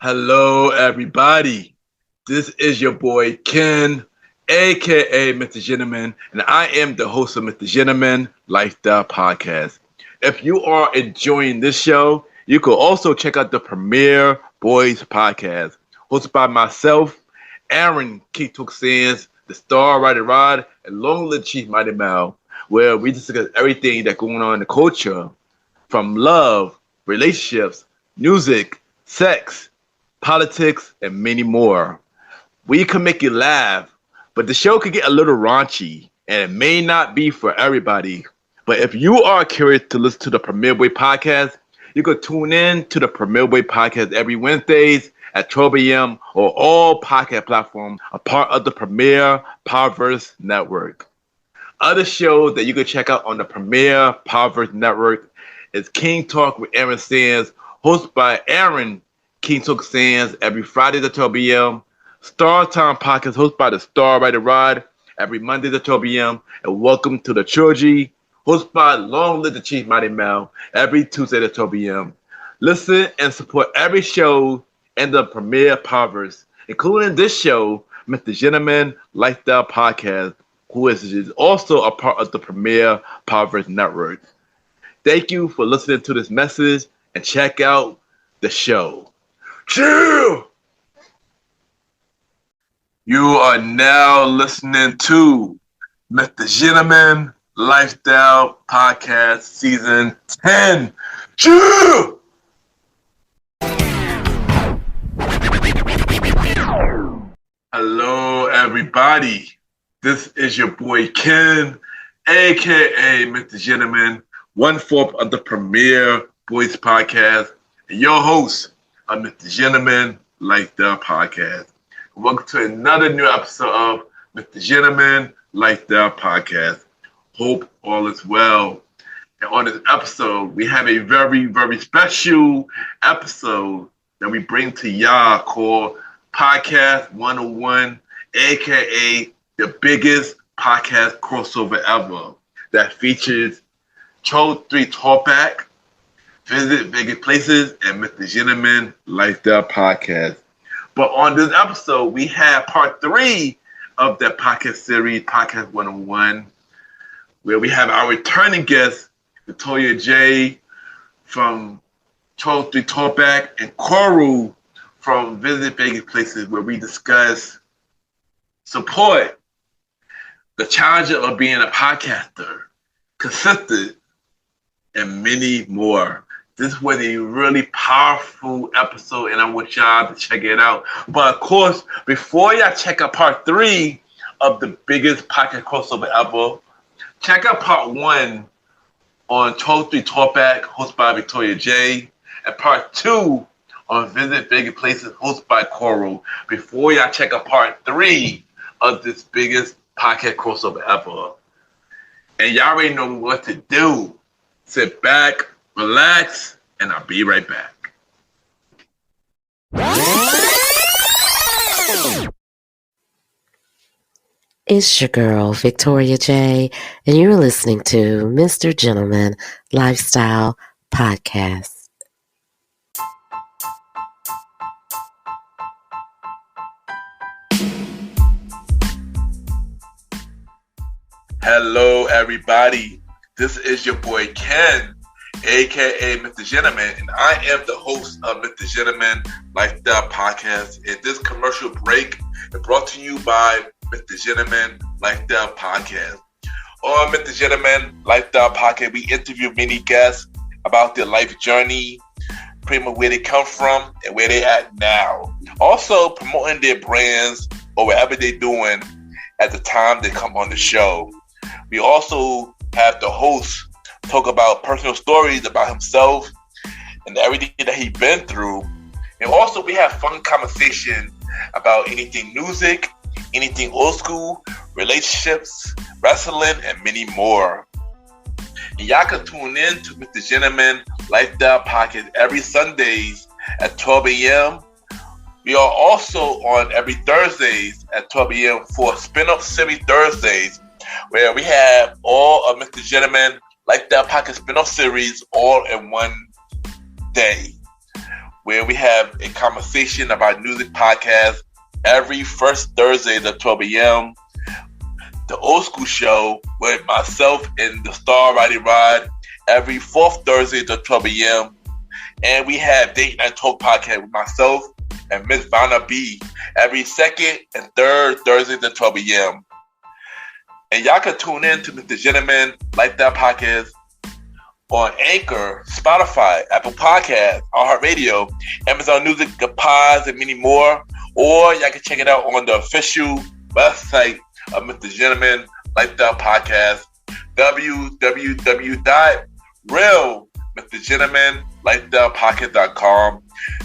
Hello, everybody. This is your boy Ken, aka Mr. Gentleman, and I am the host of Mr. Gentleman Lifestyle Podcast. If you are enjoying this show, you can also check out the Premiere Boys Podcast, hosted by myself, Aaron Keetook Sands, the Star Rider Rod, and Long Live Chief Mighty Mal, where we discuss everything that's going on in the culture, from love, relationships, music, sex, politics, and many more. We can make you laugh, but the show could get a little raunchy, and it may not be for everybody. But if you are curious to listen to the Premier Way podcast, you can tune in to the Premier Way podcast every Wednesdays at 12 a.m. or all podcast platforms, a part of the Premier Powerverse Network. Other shows that you can check out on the Premier Powerverse Network is King Talk with Aaron Sands, hosted by Aaron King Talk Sands every Friday at 12 p.m. Star Time Podcast hosted by the Star Rider Rod every Monday at 12 p.m. And Welcome to the Trilogy hosted by Long Live the Chief Mighty Mal every Tuesday at 12 p.m. Listen and support every show in the Premier Powerverse, including this show, Mr. Gentleman Lifestyle Podcast, who is also a part of the Premier Powerverse Network. Thank you for listening to this message and check out the show. Chill! You are now listening to Mr. Gentleman Lifestyle Podcast Season 10. Chill! Hello, everybody. This is your boy Ken, aka Mr. Gentleman, one-fourth of the Premier Boys Podcast, and your host of Mr. Gentleman Lifestyle Podcast. Welcome to another new episode of Mr. Gentleman Lifestyle Podcast. Hope all is well. And on this episode, we have a very, very special episode that we bring to y'all called Podcast 101, aka the biggest podcast crossover ever, that features Charles 3 Talkback, Visit Vega Places, and Mr. Gentleman Lifestyle Podcast. But on this episode, we have part 3 of that podcast series, Podcast 101, where we have our returning guest, Victoria J. from Charles 3 Talkback, and Coyal from Visit Vega Places, where we discuss support, the challenge of being a podcaster, consistent, and many more. This was a really powerful episode, and I want y'all to check it out. But of course, before y'all check out part 3 of the biggest podcast crossover ever, check out part 1 on Charles 3 Talkback, hosted by Victoria J, and part 2 on Visit Vega Places, hosted by Coyal, before y'all check out part 3 of this biggest podcast crossover ever. And y'all already know what to do. Sit back, relax, and I'll be right back. It's your girl, Victoria J, and you're listening to Mr. Gentleman Lifestyle Podcast. Hello, everybody. This is your boy Ken, aka Mr. Gentleman, and I am the host of Mr. Gentleman Lifestyle Podcast. And this commercial break is brought to you by Mr. Gentleman Lifestyle Podcast. On Mr. Gentleman Lifestyle Podcast, we interview many guests about their life journey, pretty much where they come from and where they at now. Also promoting their brands or whatever they're doing at the time they come on the show. We also have the host talk about personal stories about himself and everything that he's been through. And also we have fun conversation about anything music, anything old school, relationships, wrestling, and many more. And y'all can tune in to Mr. Gentleman Lifestyle Podcast every Sundays at 12 a.m. We are also on every Thursdays at 12 a.m. for Spin-Off Series Thursdays, where we have all of Mr. Gentleman Lifestyle Podcast spin-off series all in one day. where we have a conversation about music podcast every first Thursday at 12 a.m. The Old School Show with myself and the Star Roddy Rod every fourth Thursday at 12 a.m. And we have Date Night Talk podcast with myself and Miss Vanna B every second and third Thursdays at 12 a.m. And y'all can tune in to Mr. Gentleman Like That podcast on Anchor, Spotify, Apple Podcasts, iHeartRadio, Amazon Music, The Pods, and many more. Or y'all can check it out on the official website of Mr. Gentleman Like That podcast, www.realmrgentlemanlikethatpodcast.com,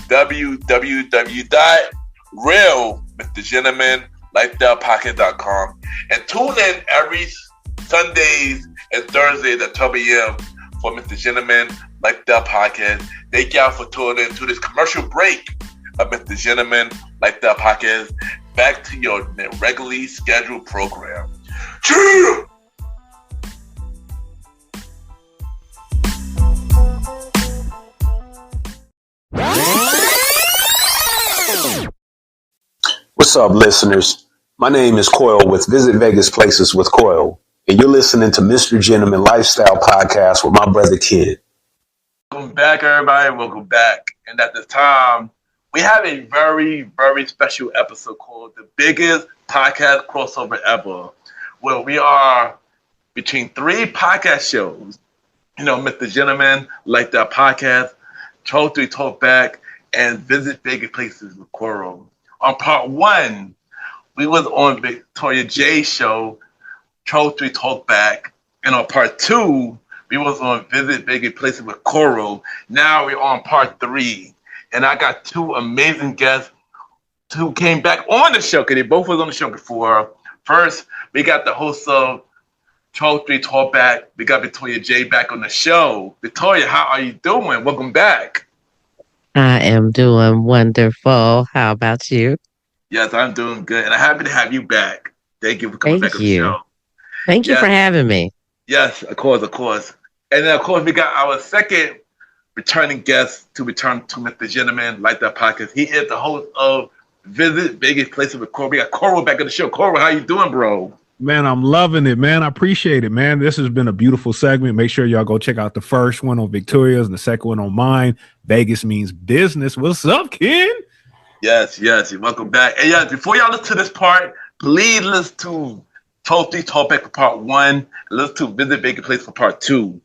www.realmrgentlemanlikethatpodcast.com, and tune in every Sundays and Thursdays at 12 a.m. for Mr. Gentleman Like That podcast. Thank y'all for tuning in to this commercial break of Mr. Gentleman Like That podcast. Back to your regularly scheduled program. Cheer! What's up, listeners? My name is Coyal with Visit Vegas Places with Coyal, and you're listening to Mr. Gentleman Lifestyle Podcast with my brother Kid. Welcome back, everybody. Welcome back. And at this time, we have a very, very special episode called The Biggest Podcast Crossover Ever, where we are between three podcast shows. You know, Mr. Gentleman Like That podcast, Troll 3 Talk Back, and Visit Vegas Places with Coral. On part one, we was on Victoria J's show, Troll 3 Talk Back. And on part two, we was on Visit Vegas Places with Coral. Now we're on part three. And I got two amazing guests who came back on the show, because they both was on the show before. First, we got the host of Troll 3 Talk Back. We got Victoria J back on the show. Victoria, how are you doing? Welcome back. I am doing wonderful. How about you? Yes, I'm doing good. And I'm happy to have you back. Thank you for coming back on the show. Thank you for having me. Yes, of course, of course. And then, of course, we got our second returning guest to return to Mr. Gentleman Like That podcast. He is the host of Visit Vegas Places with Coral. We got Coral back on the show. Coral, how you doing, bro? Man, I'm loving it, man. I appreciate it, man. This has been a beautiful segment. Make sure y'all go check out the first one on Victoria's and the second one on mine. Vegas Means Business. What's up, Ken? Yes. Welcome back. And yeah, before y'all listen to this part, please listen to Troll 3 Talk Back for part one, and listen to Visit Vegas Place for part two.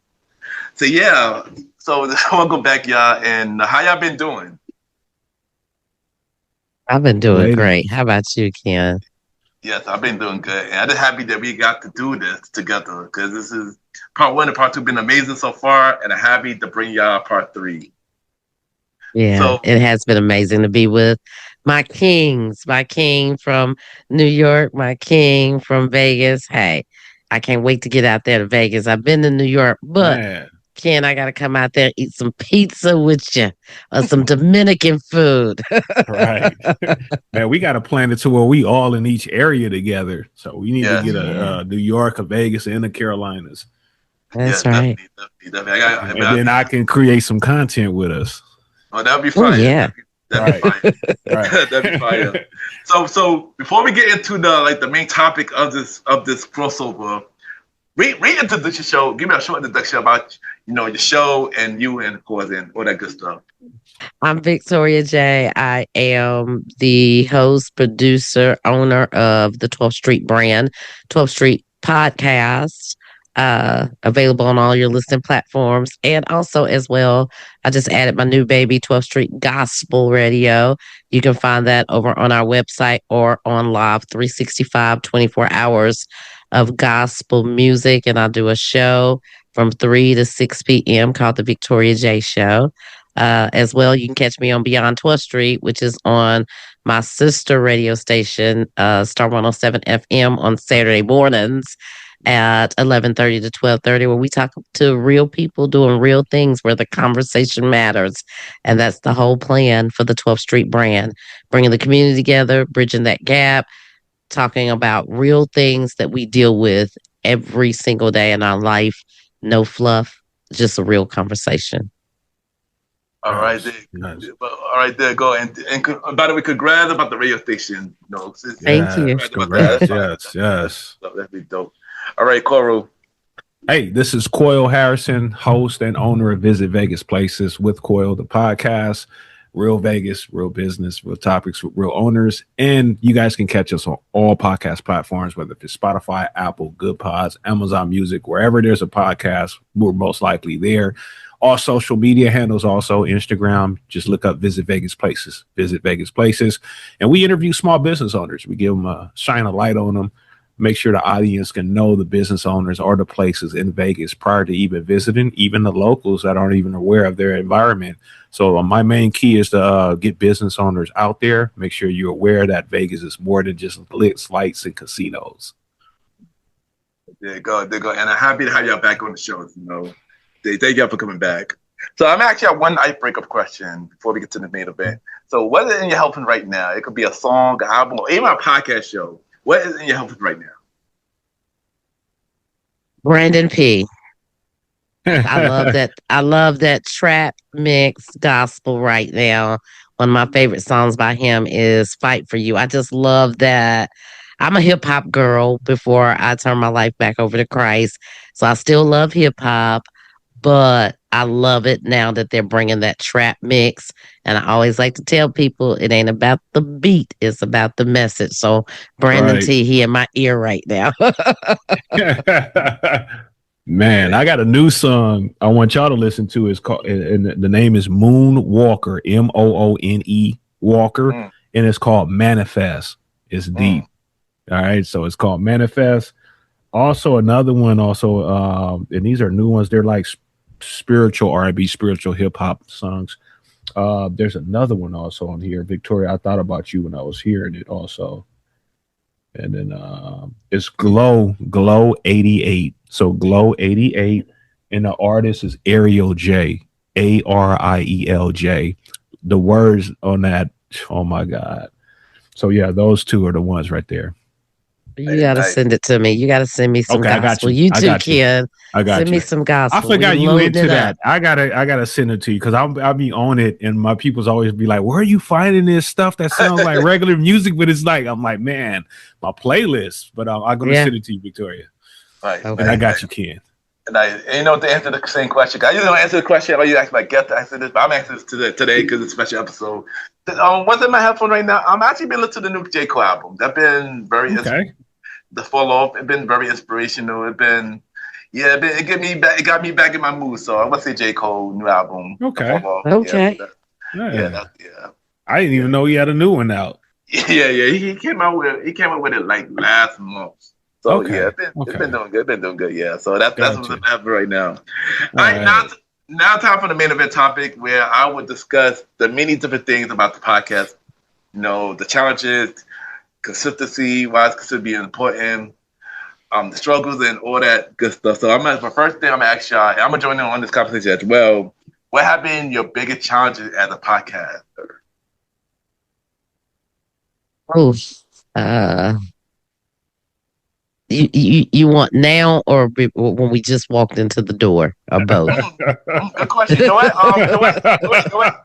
So yeah, welcome back, y'all. And how y'all been doing? I've been doing great. How about you, Ken? Yes, I've been doing good. And I'm just happy that we got to do this together, because this is part one and part two been amazing so far, and I'm happy to bring y'all part three. Yeah, so, it has been amazing to be with my kings, my king from New York, my king from Vegas. Hey, I can't wait to get out there to Vegas. I've been to New York, but Ken, I got to come out there and eat some pizza with you or some Dominican food. Right. Man, we got to plan it to where we all in each area together. So we need to get a New York, a Vegas, and the Carolinas. That's right. Definitely. And then I can create some content with us. Oh, that'd be fire. Yeah. That'd be fire. That'd be fire. So before we get into the main topic of this crossover, reintroduce your show. Give me a short introduction about your show and you, and of course, and all that good stuff. I'm Victoria J. I am the host, producer, owner of the 12th Street brand, 12th Street podcast, available on all your listening platforms. And also as well, I just added my new baby, 12th Street Gospel Radio. You can find that over on our website or on Live 365, 24 hours of gospel music. And I do a show from 3 to 6 p.m. called The Victoria J Show. As well, you can catch me on Beyond 12th Street, which is on my sister radio station, Star 107 FM, on Saturday mornings at 11:30 to 12:30, where we talk to real people doing real things, where the conversation matters. And that's the whole plan for the 12th Street brand, bringing the community together, bridging that gap, talking about real things that we deal with every single day in our life. No fluff, just a real conversation. All right, Yes. Yes. all right, there go. And by the way, congrats about the radio station. You know, Thank you. Yes. congrats about that. That's Congrats. fine. Yes. Yes. That'd be dope. All right, Coral. Hey, this is Coyal Harrison, host and owner of Visit Vegas Places with Coyal, the podcast. Real Vegas, real business, real topics with real owners. And you guys can catch us on all podcast platforms, whether it's Spotify, Apple, Good Pods, Amazon Music, wherever there's a podcast, we're most likely there. All social media handles, also Instagram. Just look up Visit Vegas Places, Visit Vegas Places. And we interview small business owners. We give them shine a light on them, make sure the audience can know the business owners or the places in Vegas prior to even visiting, even the locals that aren't even aware of their environment. So my main key is to get business owners out there, make sure you're aware that Vegas is more than just glitz, lights, and casinos. There you go. There you go. And I'm happy to have y'all back on the show. You know, thank y'all for coming back. So I'm actually at one icebreaker question before we get to the main event. So what is in your helping right now? It could be a song, an album, or even a podcast show. What is in your helping right now? Brandon P. I love that. I love that trap mix gospel right now. One of my favorite songs by him is Fight for You. I just love that. I'm a hip hop girl before I turned my life back over to Christ. So I still love hip hop, but I love it now that they're bringing that trap mix. And I always like to tell people it ain't about the beat, it's about the message. So Brandon Right. T, he in my ear right now. Man, I got a new song I want y'all to listen to. It's called, and the name is Moon Walker, Moone Walker, and it's called Manifest. It's deep. All right, so it's called Manifest. Also, another one, and these are new ones. They're like spiritual R&B, spiritual hip hop songs. There's another one also on here, Victoria. I thought about you when I was hearing it also. And then it's Glow 88. So Glow 88, and the artist is Ariel J, Arielj. The words on that, oh my God. So yeah, those two are the ones right there. You gotta send it to me. You gotta send me some Okay, gospel. I got you. You too, Ken. I got send you. me some gospel. I forgot We you loading into it that. up. I gotta send it to you because I'll be on it, and my people's always be like, "Where are you finding this stuff that sounds like regular music?" But it's like, I'm like, man, my playlist. But I'm gonna send it to you, Victoria. Right. And I got you, Ken. And you know, to answer the same question, I usually don't answer the question. I usually ask my guest to answer this, but I'm answering this today because it's a special episode. What's in my headphone right now? I'm actually been listening to the new J. Cole album. That's been very the fall off. It's been very inspirational. It got me back. It got me back in my mood. So I'm gonna say J. Cole new album. Okay. I didn't even know he had a new one out. Yeah. He came out with it like last month. So it's been doing good. Been doing good. Yeah. So that's what's happening right now. All right. Now time for the main event topic, where I would discuss the many different things about the podcast. You know, the challenges, consistency, why it's considered being important, the struggles, and all that good stuff. So for first thing, I'm gonna ask y'all, and I'm gonna join in on this conversation as well. What have been your biggest challenges as a podcaster? You want now or when we just walked into the door, or both? Good question. You know what?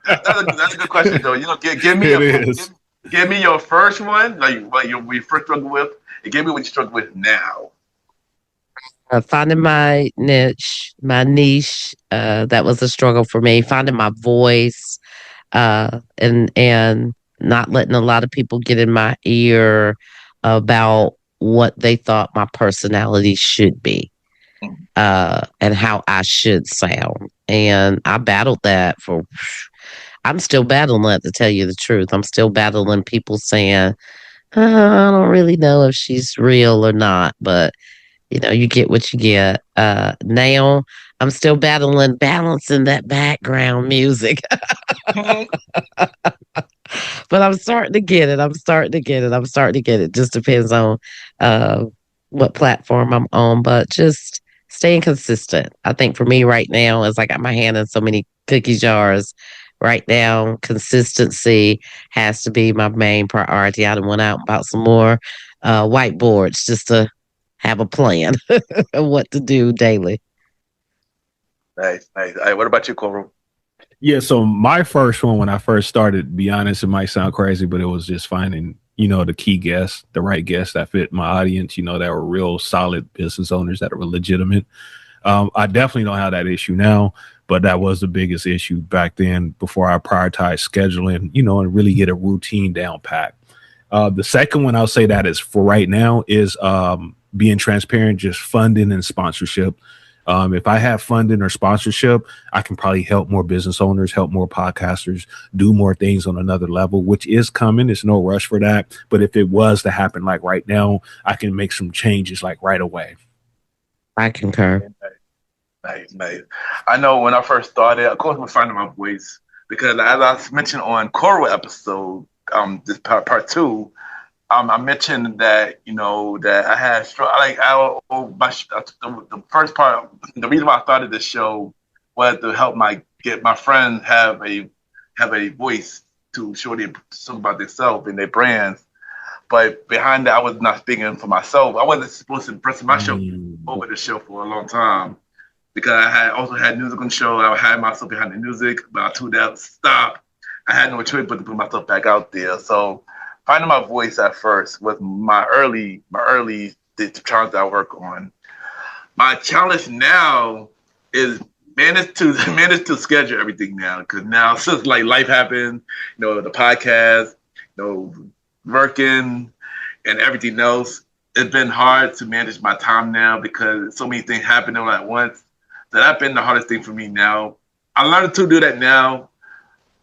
That's a good question, though. You know, give me your first one, like what we first struggled with, and give me what you struggle with now. Finding my niche, that was a struggle for me. Finding my voice, and not letting a lot of people get in my ear about what they thought my personality should be, and how I should sound. And I battled that I'm still battling that, to tell you the truth. I'm still battling people saying, I don't really know if she's real or not, but you know, you get what you get. Now I'm still balancing that background music. But I'm starting to get it. Just depends on what platform I'm on, but just staying consistent. I think for me right now, as I got my hand in so many cookie jars right now, consistency has to be my main priority. I done went out and bought some more whiteboards just to have a plan of what to do daily. Nice. All right, what about you, Coral? Yeah, so my first one when I first started, to be honest, it might sound crazy, but it was just finding, the key guests, the right guests that fit my audience, that were real solid business owners that were legitimate. I definitely don't have that issue now, but that was the biggest issue back then before I prioritized scheduling, and really get a routine down pat. The second one I'll say that is for right now is being transparent, just funding and sponsorship. If I have funding or sponsorship, I can probably help more business owners, help more podcasters, do more things on another level, which is coming. There's no rush for that. But if it was to happen like right now, I can make some changes like right away. I concur. Nice. I know when I first started, of course, I'm finding my voice because as I mentioned on Coyal episode, this part two, I mentioned that that I had the first part. The reason why I started this show was to help get my friends have a voice to show them something about themselves and their brands. But behind that, I was not speaking for myself. I wasn't supposed to press my show over the show for a long time because I also had music on the show. I had myself behind the music, but I told that stop. I had no choice but to put myself back out there. So finding my voice at first was my early the challenge that I work on. My challenge now is manage to schedule everything now because now since like life happened, the podcast, working and everything else, it's been hard to manage my time now because so many things happening all at once. So that's been the hardest thing for me now. I learned to do that now.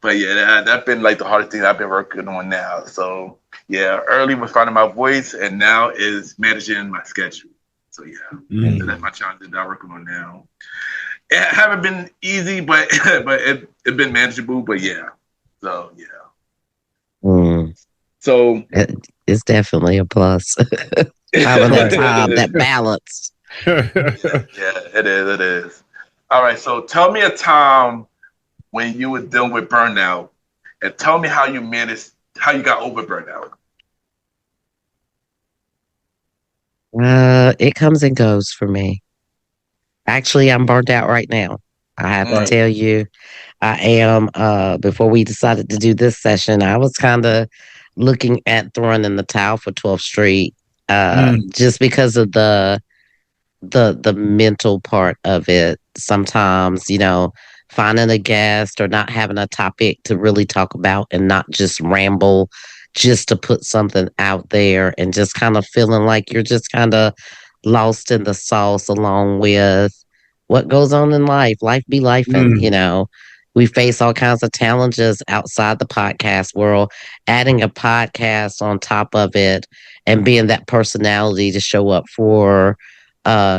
But yeah, that's been like the hardest thing I've been working on now. So yeah, early was finding my voice, and now is managing my schedule. So yeah, so that's my challenge that I'm working on now. It haven't been easy, but it's been manageable. But yeah, so yeah. So it's definitely a plus. Having that time, that balance. Yeah, it is. All right, so tell me a time when you were dealing with burnout, and tell me how you got over burnout. It comes and goes for me. Actually, I'm burnt out right now. I have to tell you, I am. Before we decided to do this session, I was kind of looking at throwing in the towel for 12th Street, just because of the mental part of it. Sometimes, finding a guest or not having a topic to really talk about and not just ramble just to put something out there and just kind of feeling like you're just kind of lost in the sauce along with what goes on in life. Life be life. And, we face all kinds of challenges outside the podcast world. Adding a podcast on top of it and being that personality to show up for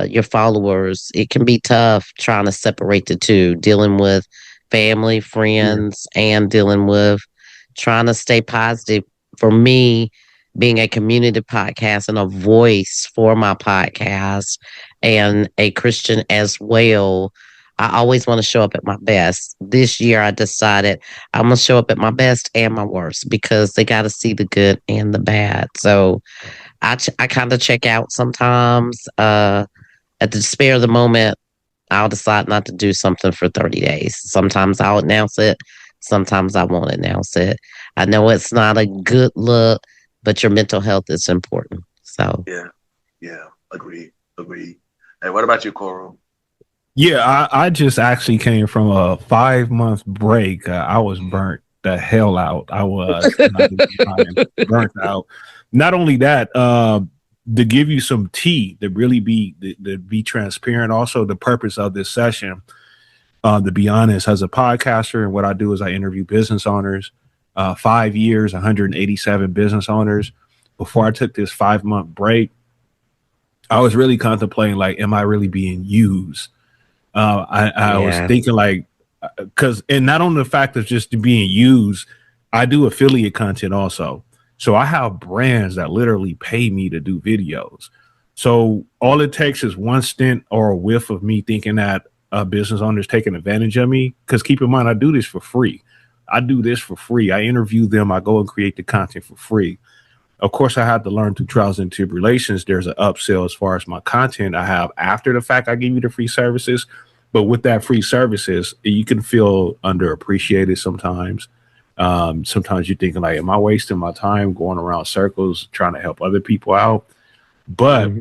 your followers, it can be tough trying to separate the two, dealing with family, friends, and dealing with trying to stay positive. For me, being a community podcast and a voice for my podcast and a Christian as well, I always want to show up at my best. This year, I decided I'm going to show up at my best and my worst because they got to see the good and the bad. So I kind of check out sometimes. At the despair of the moment, I'll decide not to do something for 30 days. Sometimes I'll announce it. Sometimes I won't announce it. I know it's not a good look, but your mental health is important. So yeah, agree. Hey, what about you, Coral? Yeah, I just actually came from a 5-month break. I was burnt the hell out. I was burnt out. Not only that, to give you some tea, to really be transparent. Also, the purpose of this session, to be honest, as a podcaster, and what I do is I interview business owners. 5 years, 187 business owners. Before I took this 5-month break, I was really contemplating, like, am I really being used? I was thinking, like, and not only the fact of just being used, I do affiliate content also. So I have brands that literally pay me to do videos. So all it takes is one stint or a whiff of me thinking that a business owner is taking advantage of me. Because keep in mind, I do this for free. I interview them. I go and create the content for free. Of course, I had to learn through trials and tribulations. There's an upsell as far as my content I have after the fact I give you the free services. But with that free services, you can feel underappreciated sometimes. Sometimes you're thinking like, am I wasting my time going around circles trying to help other people out? But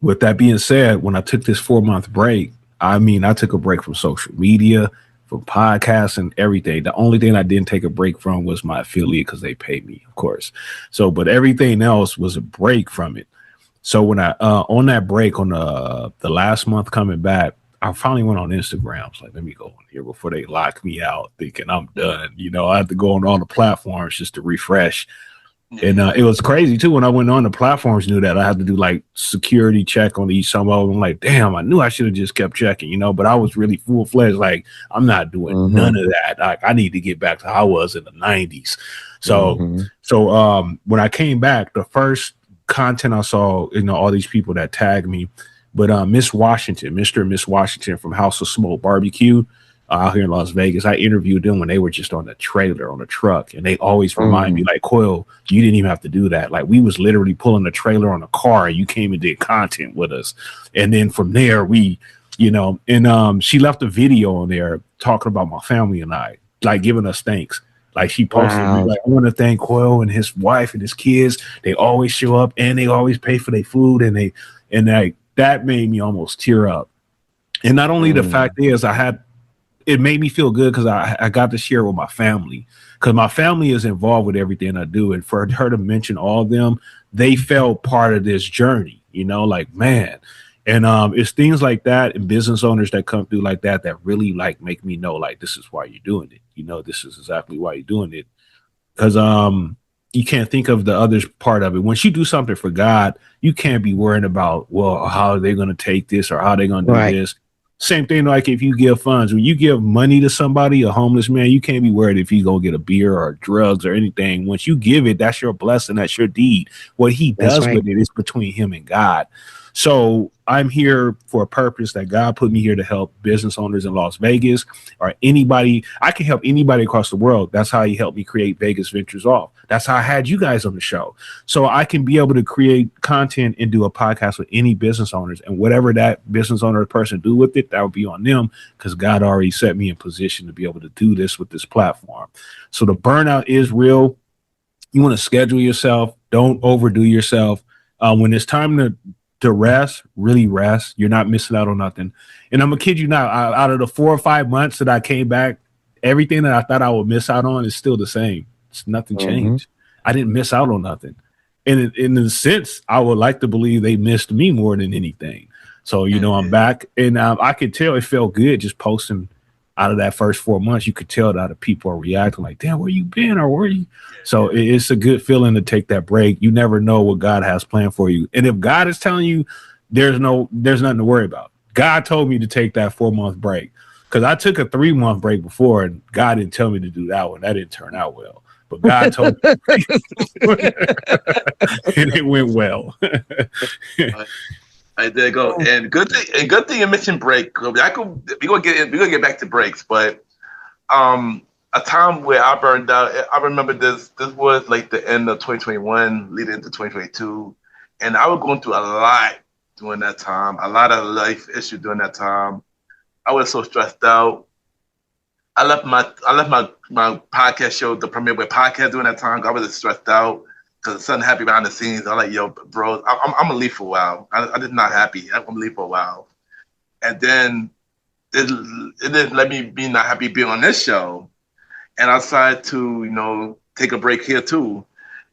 with that being said, when I took this 4-month break, I took a break from social media, from podcasts and everything. The only thing I didn't take a break from was my affiliate because they paid me, of course. So, but everything else was a break from it. So when I on that break on the last month coming back, I finally went on Instagram. I was like, let me go on here before they lock me out, thinking I'm done. I had to go on all the platforms just to refresh. And it was crazy too. When I went on the platforms, knew that I had to do like security check on each some of them. I'm like, damn, I knew I should have just kept checking, but I was really full fledged. Like, I'm not doing none of that. Like, I need to get back to how I was in the 90s. So when I came back, the first content I saw, all these people that tagged me, but Mr. and Miss Washington from House of Smoke Barbecue out here in Las Vegas, I interviewed them when they were just on the trailer, on the truck, and they always remind me, like, Coyal, you didn't even have to do that. Like, we was literally pulling the trailer on a car, and you came and did content with us. And then from there, we, and she left a video on there talking about my family and I, like, giving us thanks. Like, she posted, like, I want to thank Coyal and his wife and his kids. They always show up, and they always pay for their food, and that made me almost tear up. And not only the fact is, it made me feel good because I got to share with my family, because my family is involved with everything I do. And for her to mention all of them, they felt part of this journey, like, man. And it's things like that and business owners that come through like that really like make me know, like, this is why you're doing it. This is exactly why you're doing it. Because you can't think of the other part of it. Once you do something for God, you can't be worrying about, well, how are they going to take this or how they're going to do this. Same thing, like if you give funds, when you give money to somebody, a homeless man, you can't be worried if he's going to get a beer or drugs or anything. Once you give it, that's your blessing. That's your deed. What he does with it is between him and God. So I'm here for a purpose that God put me here to help business owners in Las Vegas or anybody. I can help anybody across the world. That's how he helped me create Vegas Ventures Off. That's how I had you guys on the show. So I can be able to create content and do a podcast with any business owners, and whatever that business owner or person do with it, that would be on them, because God already set me in position to be able to do this with this platform. So the burnout is real. You want to schedule yourself. Don't overdo yourself. When it's time to rest, really rest. You're not missing out on nothing. And I'm gonna kid you not, out of the 4 or 5 months that I came back, everything that I thought I would miss out on is still the same. It's nothing changed. I didn't miss out on nothing. And in a sense, I would like to believe they missed me more than anything. So, I'm back, and I could tell it felt good just posting. Out of that first 4 months, you could tell that the people are reacting like, damn, where you been, or where you? So it's a good feeling to take that break. You never know what God has planned for you. And if God is telling you there's nothing to worry about. God told me to take that 4-month break, because I took a 3-month break before, and God didn't tell me to do that one. That didn't turn out well. But God told me and it went well. There you go. And good thing you mentioned break. We're gonna get back to breaks, but a time where I burned out. I remember this was like the end of 2021, leading into 2022, and I was going through a lot during that time. A lot of life issues during that time. I was so stressed out. I left my podcast show, the Premier Way podcast, during that time. I was stressed out because something happened behind the scenes. I'm like, yo, bro, I'm gonna leave for a while. I did not happy. I'm gonna leave for a while, and then it didn't let me be not happy being on this show, and I decided to take a break here too.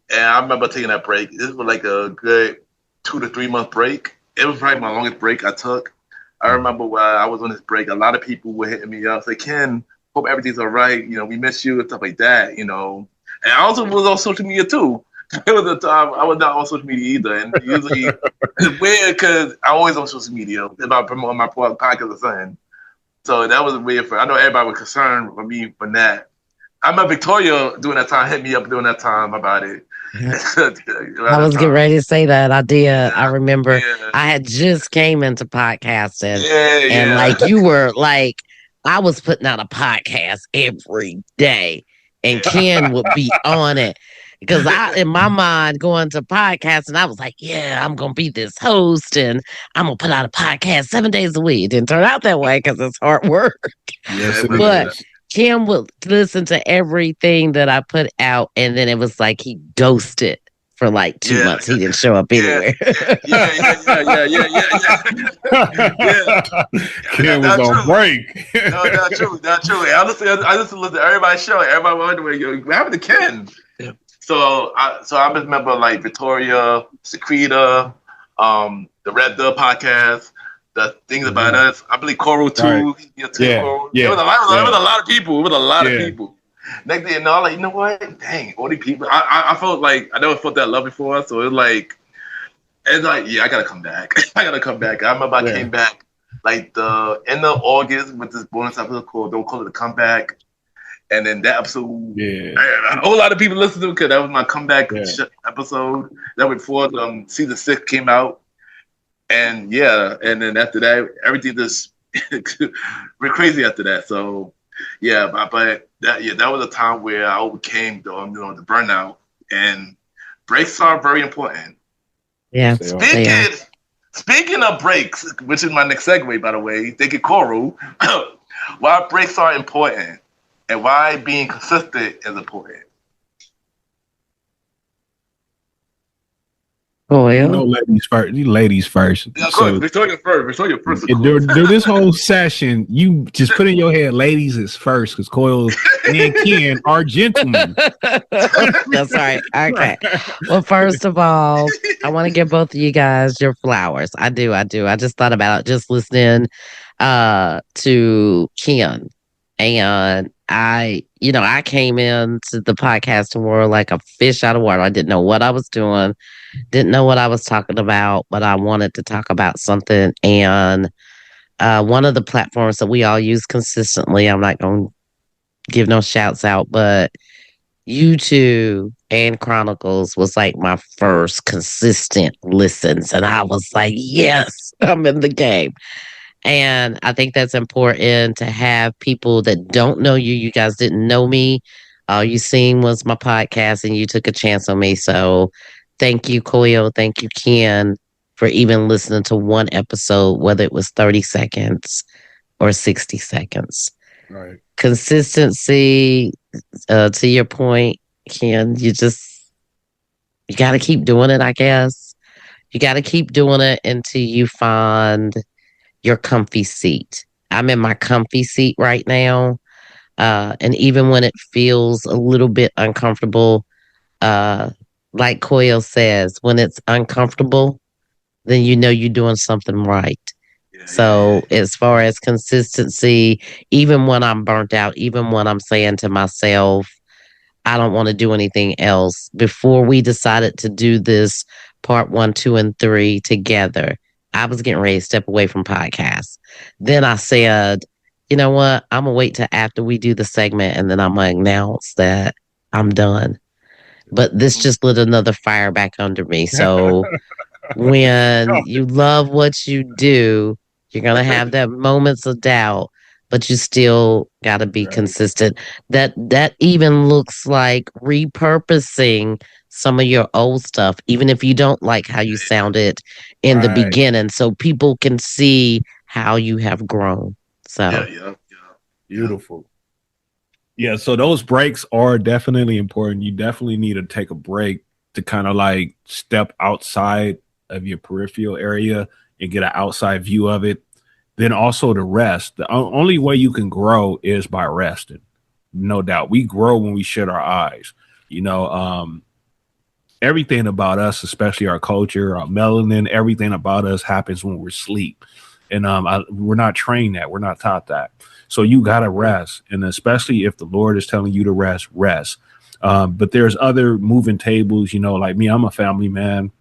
And I remember taking that break. This was like a good 2 to 3 month break. It was probably my longest break I took. I remember while I was on this break, a lot of people were hitting me up, say, Ken, hope everything's all right. We miss you and stuff like that. And I also was on social media too. It was a time I was not on social media either, and usually it's weird because I always on social media about promoting my podcast or something. So that was weird. I know everybody was concerned with me for that. I remember Victoria during that time hit me up during that time about it. I was getting ready to say that. I did. I remember I had just came into podcasting, and like you were like, I was putting out a podcast every day, and Ken would be on it. Because in my mind, going to podcasts, and I was like, yeah, I'm going to be this host and I'm going to put out a podcast 7 days a week. It didn't turn out that way because it's hard work. Yes, it But is. Kim would listen to everything that I put out, and then it was like he ghosted for like 2 months. He didn't show up anywhere. Yeah. Kim was on break. No, not true. I listen to everybody's show. Everybody wondering, what happened to Ken? Yeah. So I remember like Victoria, Secreta, the Red Dove podcast, the things about us. I believe Coral too. Right. Coral. Yeah. It was a lot of people. Next thing you know, like, you know what? Dang, all these people. I felt like I never felt that love before. So it's like, yeah, I gotta come back. I remember I came back like the end of August with this bonus episode called "Don't Call It a Comeback," and then that episode, a whole lot of people listened to it because that was my comeback episode. That was before season 6 came out, and then after that, everything just went crazy after that. So. Yeah, but that was a time where I overcame the burnout, and breaks are very important. Yeah. Speaking of breaks, which is my next segue, by the way, thank you, Coral. Why breaks are important, and why being consistent is important. Coyal. Ladies first. Yeah, of course. Victoria first. During this whole session, you just put in your head, ladies is first, because Coyal and Ken are gentlemen. That's right. Okay. Well, first of all, I want to give both of you guys your flowers. I do. I just thought about it just listening to Ken. And I came into the podcasting world like a fish out of water. I didn't know what I was doing, didn't know what I was talking about, but I wanted to talk about something. And one of the platforms that we all use consistently, I'm not going to give no shouts out, but YouTube and Chronicles was like my first consistent listens. And I was like, yes, I'm in the game. And I think that's important to have people that don't know you. You guys didn't know me. All you seen was my podcast and you took a chance on me. So thank you, Coyal. Thank you, Ken, for even listening to one episode, whether it was 30 seconds or 60 seconds. Right. Consistency, to your point, Ken, you got to keep doing it, I guess. You got to keep doing it until you find your comfy seat. I'm in my comfy seat right now. And even when it feels a little bit uncomfortable, like Coyal says, when it's uncomfortable, then you know you're doing something right. So as far as consistency, even when I'm burnt out, even when I'm saying to myself, I don't want to do anything else. Before we decided to do this part 1, 2, and 3 together, I was getting ready to step away from podcasts. Then I said, you know what? I'm going to wait till after we do the segment and then I'm going to announce that I'm done. But this just lit another fire back under me. So when you love what you do, you're going to have that moments of doubt, but you still got to be consistent. That even looks like repurposing some of your old stuff, even if you don't like how you sounded in the beginning, so people can see how you have grown. So Beautiful. Yeah, so those breaks are definitely important. You definitely need to take a break to kind of like step outside of your peripheral area and get an outside view of it. Then also to rest. The only way you can grow is by resting. No doubt. We grow when we shut our eyes. Everything about us, especially our culture, our melanin, everything about us happens when we're asleep. And we're not trained that. We're not taught that. So you got to rest. And especially if the Lord is telling you to rest. But there's other moving tables, like me, I'm a family man.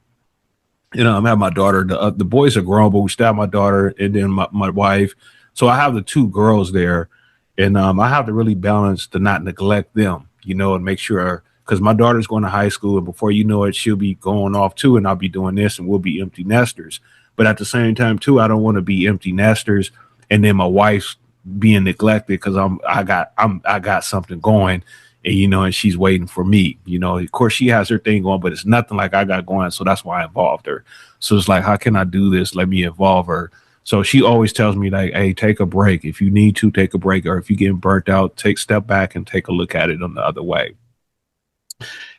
I'm having my daughter. The boys are grown, but we still have my daughter and then my wife. So I have the 2 girls there. And I have to really balance to not neglect them, and make sure, because my daughter's going to high school, and before you know it, she'll be going off too, and I'll be doing this, and we'll be empty nesters. But at the same time, too, I don't want to be empty nesters, and then my wife's being neglected because I got something going, and and she's waiting for me. Of course she has her thing going, but it's nothing like I got going. So that's why I involved her. So it's like, how can I do this? Let me involve her. So she always tells me like, hey, take a break. If you need to, take a break. Or if you're getting burnt out, step back and take a look at it on the other way.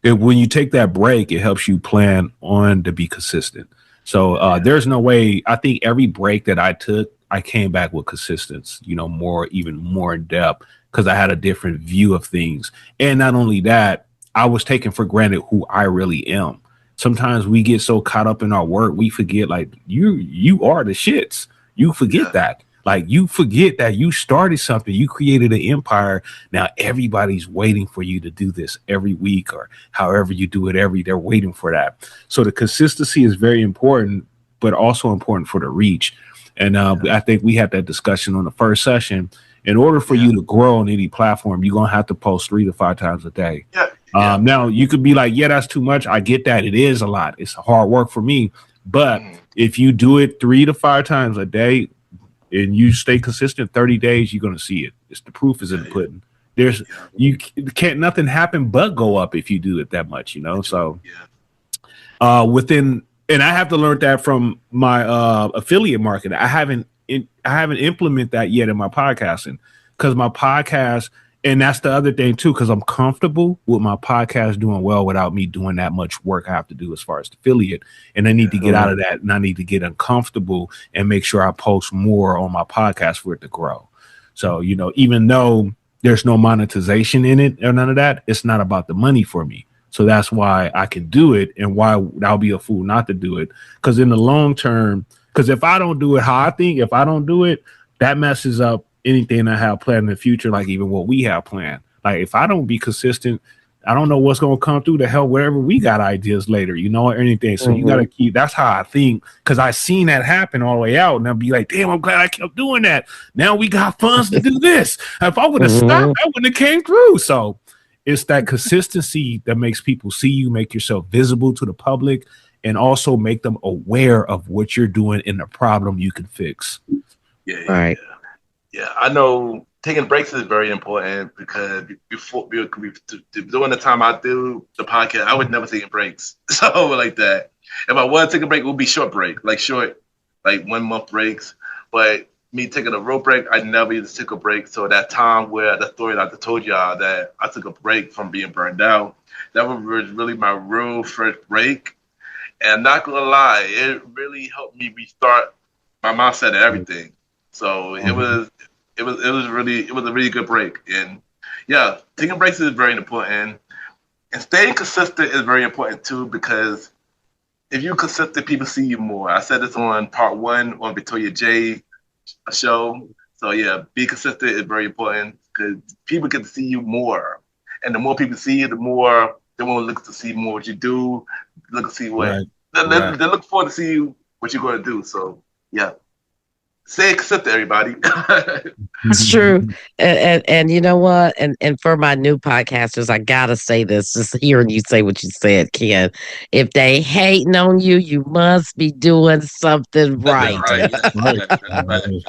When you take that break, it helps you plan on to be consistent. So there's no way. I think every break that I took, I came back with consistency, even more in depth, because I had a different view of things. And not only that, I was taking for granted who I really am. Sometimes we get so caught up in our work, we forget like you are the shits. You forget that. Like you forget that you started something, you created an empire. Now everybody's waiting for you to do this every week or however you do it they're waiting for that. So the consistency is very important, but also important for the reach. And I think we had that discussion on the first session. In order for you to grow on any platform, you're going to have to post 3 to 5 times a day. Now you could be like, yeah, that's too much. I get that. It is a lot. It's hard work for me. But if you do it 3 to 5 times a day and you stay consistent 30 days, you're going to see it. It's the proof is in the pudding. Nothing happen but go up if you do it that much, So and I have to learn that from my affiliate marketing. I haven't implemented that yet in my podcasting, because my podcast, and that's the other thing too, because I'm comfortable with my podcast doing well without me doing that much work I have to do as far as affiliate. And I need to get out of that, and I need to get uncomfortable and make sure I post more on my podcast for it to grow. So, even though there's no monetization in it or none of that, it's not about the money for me. So that's why I can do it, and why I'll be a fool not to do it. Because in the long term, because if I don't do it how I think, if I don't do it, that messes up anything I have planned in the future, like even what we have planned. Like if I don't be consistent, I don't know what's going to come through to help wherever we got ideas later, or anything. So you got to keep, that's how I think, because I seen that happen all the way out, and I'll be like, damn, I'm glad I kept doing that. Now we got funds to do this. If I would have stopped, I wouldn't have came through. So it's that consistency that makes people see you, make yourself visible to the public, and also make them aware of what you're doing and the problem you can fix. Yeah, I know taking breaks is very important, because during the time I do the podcast, I would never take breaks. So like that, if I was to take a break, it would be short break, like 1 month breaks. But me taking a real break, I never used to take a break. So that time where the story that I told y'all that I took a break from being burned out, that was really my real first break. And I'm not gonna lie, it really helped me restart my mindset and everything. So it was a really good break. And yeah, taking breaks is very important, and staying consistent is very important too, because if you're consistent, people see you more. I said this on part 1 on Victoria J show. So yeah, be consistent is very important, because people get to see you more, and the more people see you, the more they want to look to see more what you do. Look to see what they look forward to see you, what you're going to do. So yeah. Stay consistent, everybody. It's true. And you know what? And for my new podcasters, I gotta say this, just hearing you say what you said, Ken. If they hating on you, you must be doing something right.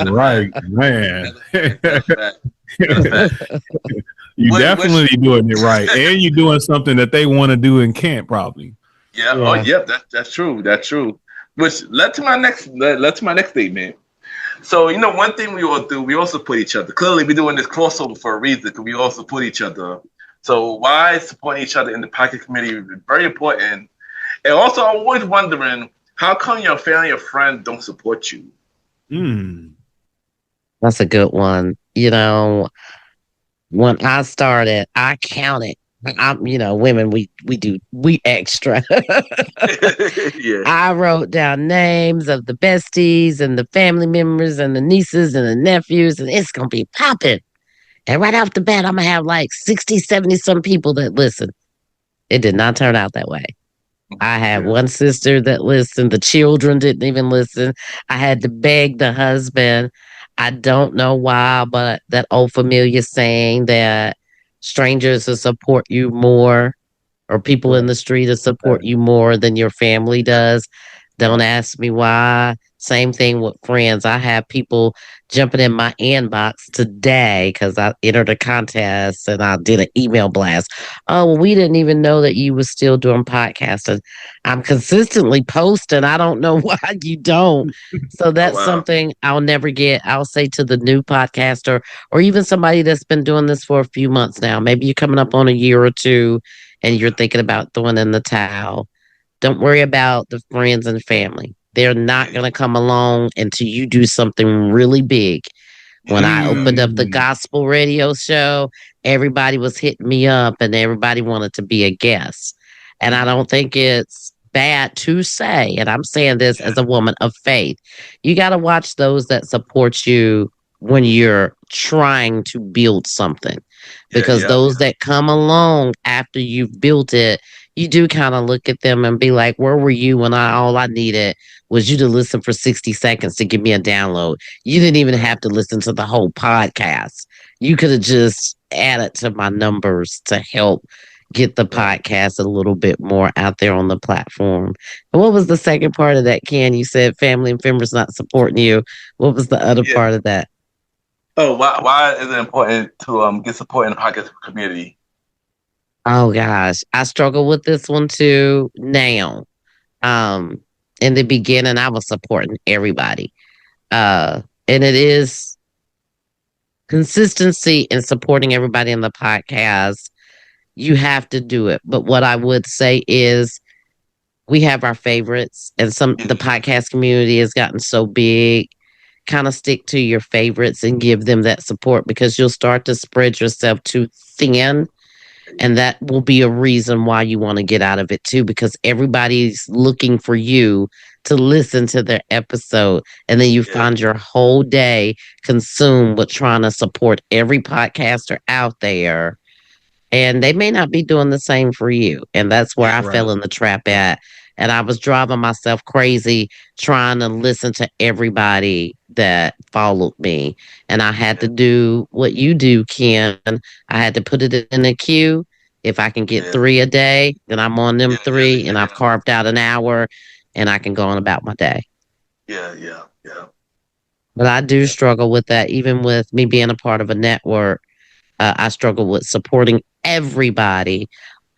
Right, man. You definitely doing it right. And you're doing something that they want to do and can't, probably. Yeah. Oh yeah, that's true. That's true. Which led to my next statement. So, one thing we all do, we all support each other. Clearly, we're doing this crossover for a reason, because we all support each other. So why supporting each other in the podcast community is very important. And also, I'm always wondering, how come your family or friends don't support you? That's a good one. When I started, I counted. Women, we extra. Yeah. I wrote down names of the besties and the family members and the nieces and the nephews, and it's going to be popping. And right off the bat, I'm going to have like 60, 70 some people that listen. It did not turn out that way. I had one sister that listened. The children didn't even listen. I had to beg the husband. I don't know why, but that old familiar saying that strangers will support you more, or people in the street will support you more than your family does. Don't ask me why. Same thing with friends. I have people jumping in my inbox today because I entered a contest and I did an email blast. Oh, well, we didn't even know that you were still doing podcasting. I'm consistently posting. I don't know why you don't. So Oh, that's wow. something I'll never get. I'll say to the new podcaster or even somebody that's been doing this for a few months now. Maybe you're coming up on a year or two and you're thinking about throwing in the towel. Don't worry about the friends and family. They're not going to come along until you do something really big. When I opened up the gospel radio show, everybody was hitting me up and everybody wanted to be a guest. And I don't think it's bad to say, and I'm saying this as a woman of faith, you got to watch those that support you when you're trying to build something. Because those that come along after you've built it, you do kind of look at them and be like, where were you when all I needed was you to listen for 60 seconds to give me a download? You didn't even have to listen to the whole podcast. You could have just added to my numbers to help get the podcast a little bit more out there on the platform. And what was the second part of that, Ken? You said family and members not supporting you. What was the other part of that? Oh, why is it important to get support in the podcast community? Oh gosh, I struggle with this one too now. In the beginning, I was supporting everybody. And it is consistency in supporting everybody in the podcast. You have to do it. But what I would say is we have our favorites, and the podcast community has gotten so big. Kind of stick to your favorites and give them that support because you'll start to spread yourself too thin. And that will be a reason why you want to get out of it too, because everybody's looking for you to listen to their episode. And then you find your whole day consumed with trying to support every podcaster out there. And they may not be doing the same for you. And that's where I fell in the trap at. And I was driving myself crazy trying to listen to everybody that followed me. And I had to do what you do, Ken. I had to put it in a queue. If I can get 3 a day, then I'm on them 3 and I've carved out an hour and I can go on about my day. Yeah. But I do struggle with that. Even with me being a part of a network, I struggle with supporting everybody.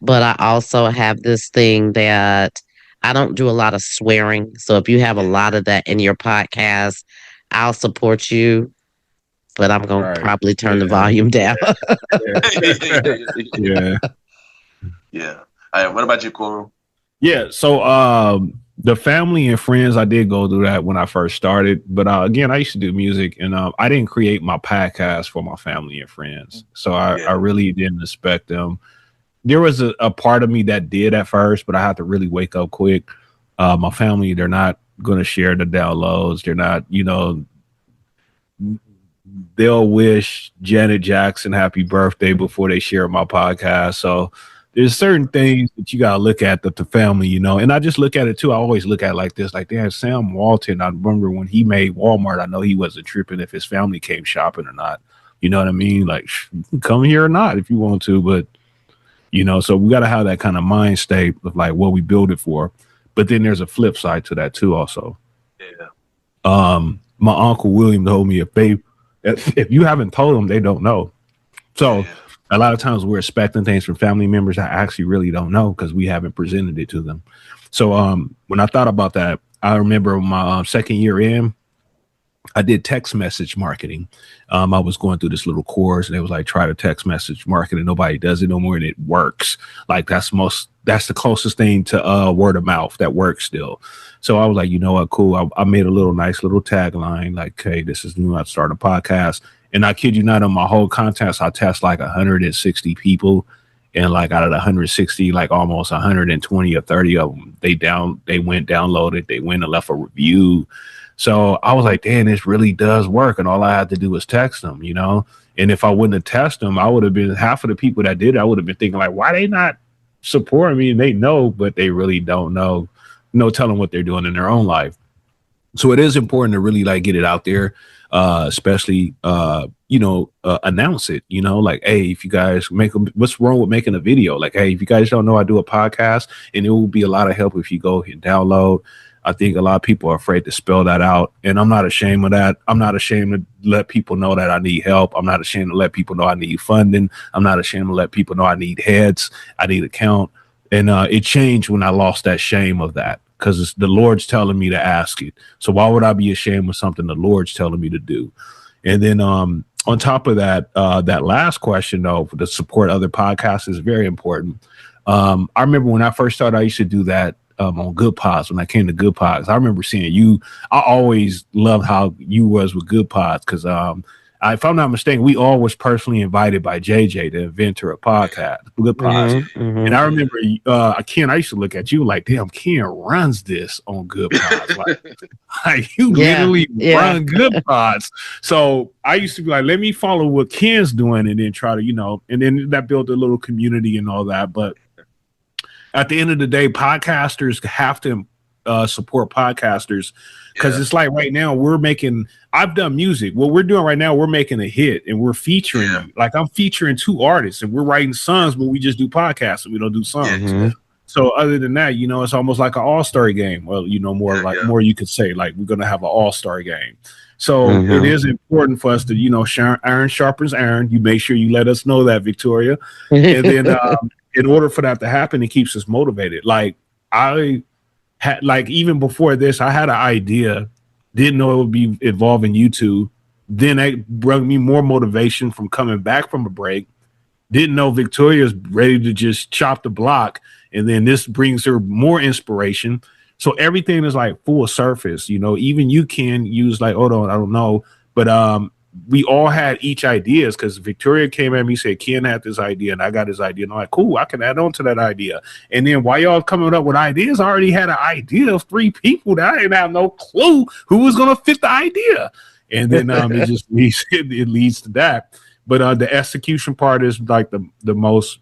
But I also have this thing that I don't do a lot of swearing. So if you have a lot of that in your podcast, I'll support you. But I'm going to probably turn the volume down. Yeah. All right, what about you, Coral? Yeah. So the family and friends, I did go through that when I first started. But again, I used to do music and I didn't create my podcast for my family and friends. So I really didn't expect them. There was a part of me that did at first, but I had to really wake up quick. My family, they're not going to share the downloads. They're not, they'll wish Janet Jackson happy birthday before they share my podcast. So there's certain things that you got to look at the family, and I just look at it too. I always look at it like this, like, damn, Sam Walton, I remember when he made Walmart, I know he wasn't tripping if his family came shopping or not. You know what I mean? Like, come here or not if you want to, but so we got to have that kind of mind state of like what we build it for. But then there's a flip side to that too also. Yeah. My Uncle William told me if you haven't told them, they don't know. So a lot of times we're expecting things from family members that actually really don't know because we haven't presented it to them. So when I thought about that, I remember my second year in, I did text message marketing. I was going through this little course and it was like, try to text message marketing. Nobody does it no more and it works. Like that's the closest thing to word of mouth that works still. So I was like, you know what, cool. I made a nice little tagline like, hey, this is new. I started a podcast. And I kid you not, on my whole contest, I test like 160 people. And like out of the 160, like almost 120 or 30 of them, they went downloaded, they went and left a review. So I was like, damn, this really does work. And all I had to do was text them, And if I wouldn't have texted them, I would have been half of the people that did it. I would have been thinking like, why they not supporting me? And they know, but they really don't know. No telling what they're doing in their own life. So it is important to really like get it out there, especially, announce it, like, hey, if you guys what's wrong with making a video? Like, hey, if you guys don't know, I do a podcast and it will be a lot of help if you go and download. I think a lot of people are afraid to spell that out. And I'm not ashamed of that. I'm not ashamed to let people know that I need help. I'm not ashamed to let people know I need funding. I'm not ashamed to let people know I need heads. I need account. And it changed when I lost that shame of that, because the Lord's telling me to ask it. So why would I be ashamed of something the Lord's telling me to do? And then on top of that, that last question, though, to support other podcasts is very important. I remember when I first started, I used to do that on Good Pods. When I came to Good Pods, I remember seeing you. I always loved how you was with Good Pods, because if I'm not mistaken, we all was personally invited by JJ, the inventor of podcast, Good Pods. And I remember Ken, I used to look at you like, damn, Ken runs this on Good Pods. like you literally run Good Pods. So I used to be like, let me follow what Ken's doing and then try to, and then that built a little community and all that. But at the end of the day, podcasters have to support podcasters, because it's like right now I've done music. What we're doing right now, we're making a hit and we're featuring you. Like I'm featuring 2 artists and we're writing songs, but we just do podcasts and we don't do songs. So other than that, it's almost like an all-star game. Well, more you could say, like we're going to have an all-star game. So it is important for us to, iron sharpens iron. You make sure you let us know that, Victoria. And then in order for that to happen, it keeps us motivated. Like I had, even before this, I had an idea, didn't know it would be involving YouTube. Then that brought me more motivation from coming back from a break. Didn't know Victoria's ready to just chop the block. And then this brings her more inspiration. So everything is like full surface, even you can use hold on, I don't know. But we all had each ideas, because Victoria came at me, said, Ken had this idea and I got his idea. And I'm like, cool, I can add on to that idea. And then while y'all coming up with ideas, I already had an idea of 3 people that I didn't have no clue who was going to fit the idea. And then it just leads to that. But the execution part is like the most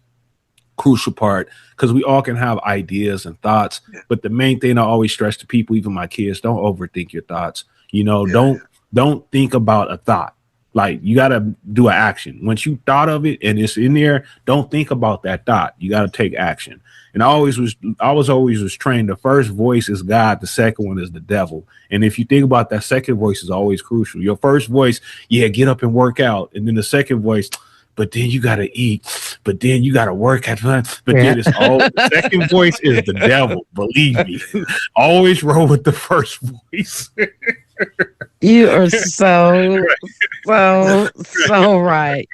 crucial part, because we all can have ideas and thoughts. But the main thing I always stress to people, even my kids, don't overthink your thoughts. Don't think about a thought. Like you got to do an action. Once you thought of it and it's in there, don't think about that thought. You got to take action. And I was always trained. The first voice is God. The second one is the devil. And if you think about that, second voice is always crucial. Your first voice, get up and work out. And then the second voice, but then you got to eat. But then you got to work at lunch. But then it's all the second voice is the devil. Believe me. Always roll with the first voice. You are so right.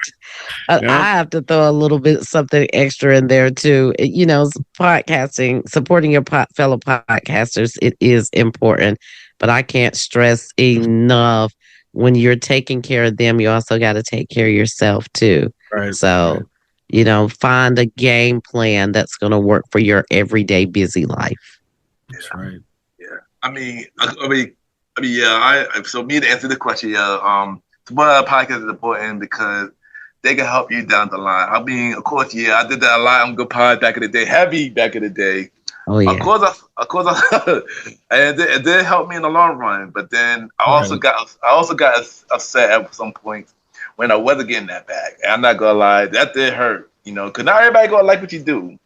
I have to throw a little bit something extra in there too. Podcasting, supporting your fellow podcasters, it is important. But I can't stress enough, when you're taking care of them, you also got to take care of yourself too. Right. So, find a game plan that's going to work for your everyday busy life. That's right. Yeah. So me to answer the question, support podcast is important because they can help you down the line. Of course, I did that a lot on Good Pod back in the day, heavy back in the day. Oh yeah. Of course, and it did help me in the long run. But then I also got upset at some point when I wasn't getting that back. And I'm not gonna lie, that did hurt. Because not everybody gonna like what you do.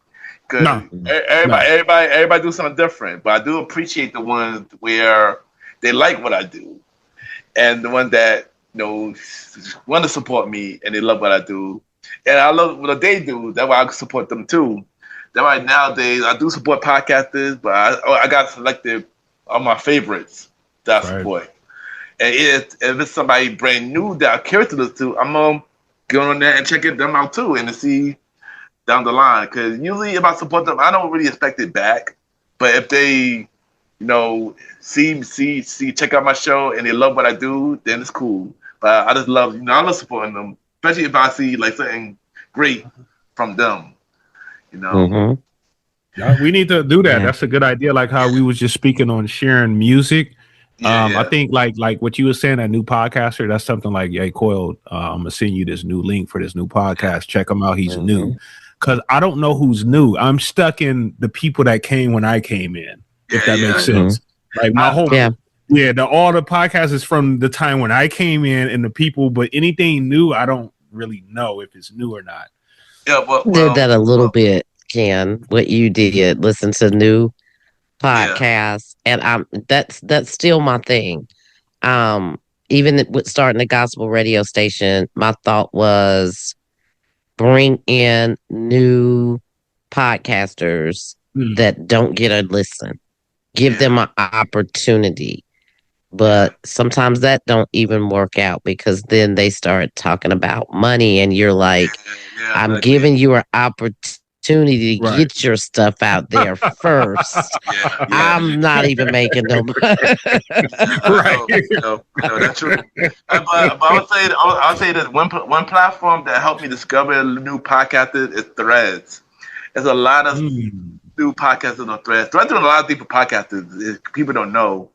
Because everybody do something different. But I do appreciate the ones where they like what I do, and the ones that want to support me and they love what I do, and I love what they do. That's why I support them too. That right nowadays I do support podcasters, but I got selected on my favorites that I support. And if it's somebody brand new that I'm curious to listen to, I'm gonna go on there and check them out too, and to see down the line. Because usually if I support them, I don't really expect it back. But if they check out my show and they love what I do, then it's cool. But I just love, I love supporting them, especially if I see something great from them. Yeah, we need to do that. That's a good idea. Like how we was just speaking on sharing music. I think like what you were saying, that new podcaster, that's something like, hey, Coyal, I'm gonna send you this new link for this new podcast. Check him out. He's new. Because I don't know who's new. I'm stuck in the people that came when I came in. If that makes sense. Like my whole all the podcasts is from the time when I came in and the people, but anything new, I don't really know if it's new or not. Did that a little bit, Ken. What you did, listen to new podcasts, and that's still my thing. Even with starting the gospel radio station, my thought was bring in new podcasters that don't get a listen. Give them an opportunity. But sometimes that don't even work out because then they start talking about money and you're like, I'm giving you an opportunity to get your stuff out there first. I'm not even making no money. No, that's true. But I'll say that one platform that helped me discover new podcasters is Threads. There's a lot of new podcasters on Threads. Threads doing a lot of people podcasters. People don't know.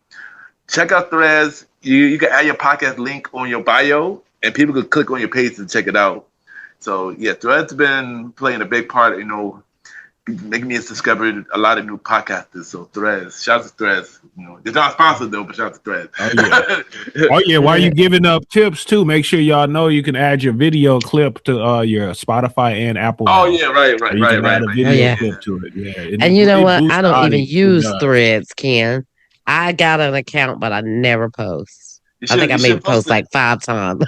Check out Threads. You can add your podcast link on your bio, and people can click on your page to check it out. So yeah, Threads been playing a big part, making me discover a lot of new podcasters. So Threads, shout out to Threads. It's not sponsored though, but shout out to Threads. Oh yeah. While you giving up tips too, make sure y'all know you can add your video clip to your Spotify and Apple. Oh yeah, right. Add a video clip to it. Yeah, and you know what? I don't even use Threads, Ken. I got an account, but I never post. I think I maybe post like 5 times.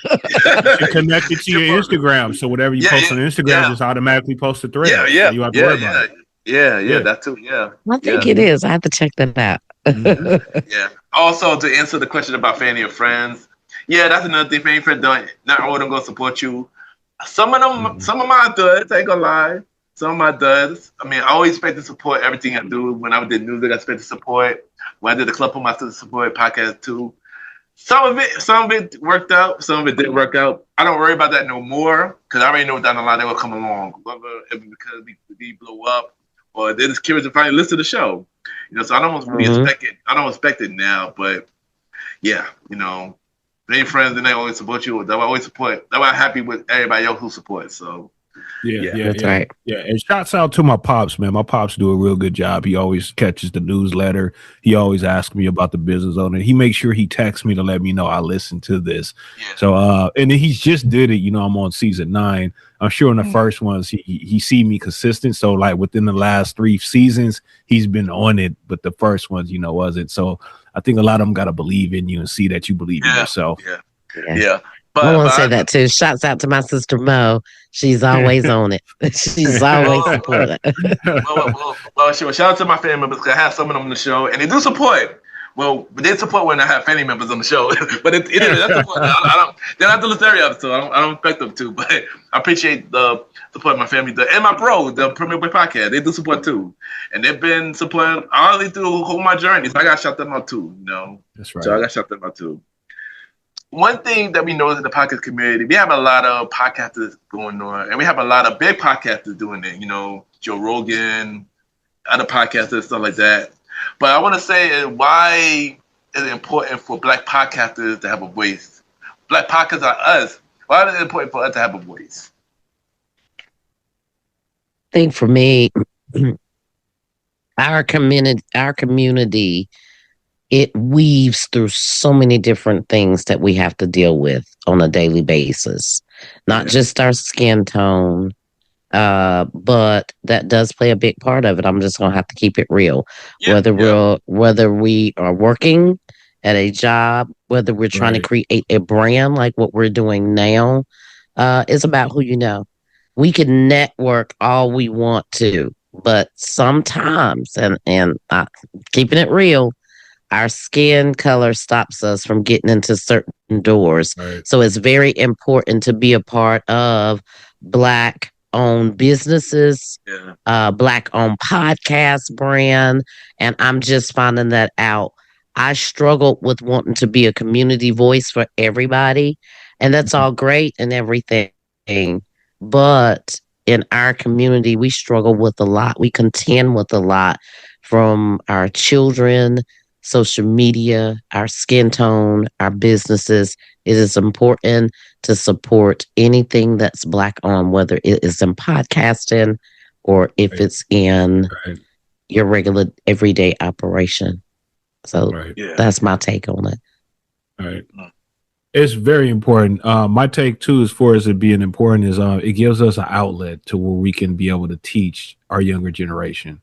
You connect it to your Instagram, so whatever you post on Instagram is automatically posted to Threads. Yeah, so you have to worry about it. Yeah, that too. Yeah, I think it is. I have to check that out. Yeah. Also, to answer the question about family and friends, that's another thing. Family and friends not all of them gonna support you. Some of them, some of mine does. I ain't gonna lie. Some of mine does. I mean, I always expect to support everything I do. When I did music, I expect to support. When I did the Club for My Support podcast too. Some of it worked out. Some of it didn't work out. I don't worry about that no more because I already know down the line they will come along. Whether it was because we blew up or they're just curious to finally listen to the show. So I don't really expect it. I don't expect it now, but yeah, they ain't friends and they always support you. They always support. They're happy with everybody else who supports. So. That's right. Yeah, and shouts out to my pops, man. My pops do a real good job. He always catches the newsletter. He always asks me about the business owner. He makes sure he texts me to let me know I listen to this. Yeah. So, and then he's just did it. I'm on season 9. I'm sure in the first ones he see me consistent. So like within the last 3 seasons, he's been on it, but the first ones, wasn't. So I think a lot of them got to believe in you and see that you believe in yourself. Yeah. I want to say that too. Shouts out to my sister Mo. She's always on it. She's always supporting. Well, sure. Shout out to my family members because I have some of them on the show, and they do support. Well, they support when I have family members on the show, but it is that's support. They're not the Lothario, so I don't expect them to. But I appreciate the support of my family and my bro, the Premier Boy Podcast. They do support too, and they've been supporting honestly through the whole my journey. So I got to shout them out too. That's right. So I got to shout them out too. One thing that we know in the podcast community, we have a lot of podcasters going on, and we have a lot of big podcasters doing it. Joe Rogan, other podcasters, stuff like that. But I want to say why is it important for Black podcasters to have a voice? Black podcasters are us. Why is it important for us to have a voice? I think for me, our community. It weaves through so many different things that we have to deal with on a daily basis. Not just our skin tone, but that does play a big part of it. I'm just going to have to keep it real. Whether we are working at a job, whether we're trying to create a brand like what we're doing now, it's about who you know. We can network all we want to, but sometimes, and keeping it real, our skin color stops us from getting into certain doors. Right. So it's very important to be a part of Black-owned businesses, Black-owned podcast brand. And I'm just finding that out. I struggled with wanting to be a community voice for everybody. And that's all great and everything. But in our community, we struggle with a lot. We contend with a lot from our children, social media, our skin tone, our businesses. It is important to support anything that's Black on, whether it is in podcasting or if it's in your regular everyday operation. So that's my take on it. All right. It's very important. My take too, as far as it being important, is it gives us an outlet to where we can be able to teach our younger generation.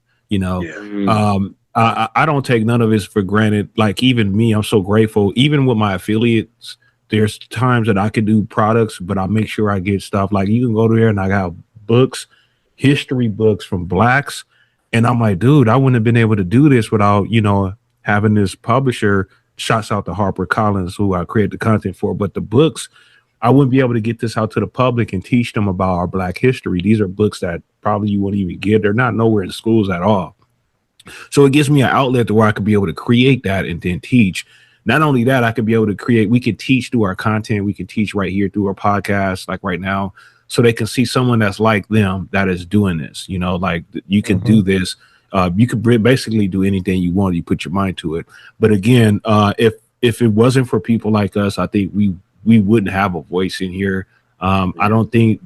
I don't take none of this for granted. Like even me, I'm so grateful. Even with my affiliates, there's times that I could do products, but I make sure I get stuff. Like you can go there and I got books, history books from blacks. And I'm like, dude, I wouldn't have been able to do this without, having this publisher. Shouts out to Harper Collins, who I create the content for. But the books, I wouldn't be able to get this out to the public and teach them about our black history. These are books that probably you wouldn't even get. They're not nowhere in schools at all. So it gives me an outlet to where I could be able to create that and then teach. Not only that, I could be able to create, we could teach through our content. We can teach right here through our podcast, like right now, so they can see someone that's like them that is doing this, like you can do this. You could basically do anything you want. You put your mind to it. But again, if it wasn't for people like us, I think we wouldn't have a voice in here. I don't think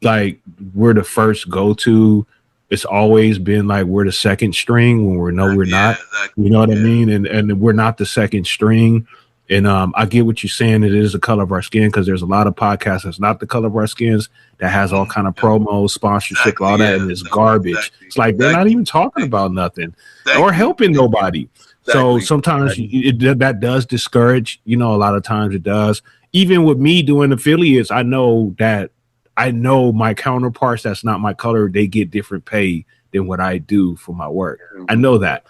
like we're the first go-to. It's always been like we're the second string when we're not. Exactly. You know what I mean? And we're not the second string. And I get what you're saying. It is the color of our skin, because there's a lot of podcasts that's not the color of our skins that has all kind of promos, sponsorship, all that, and it's garbage. It's like they're not even talking about nothing or helping nobody. So sometimes that does discourage. A lot of times it does. Even with me doing affiliates, I know my counterparts that's not my color, they get different pay than what I do for my work. I know that.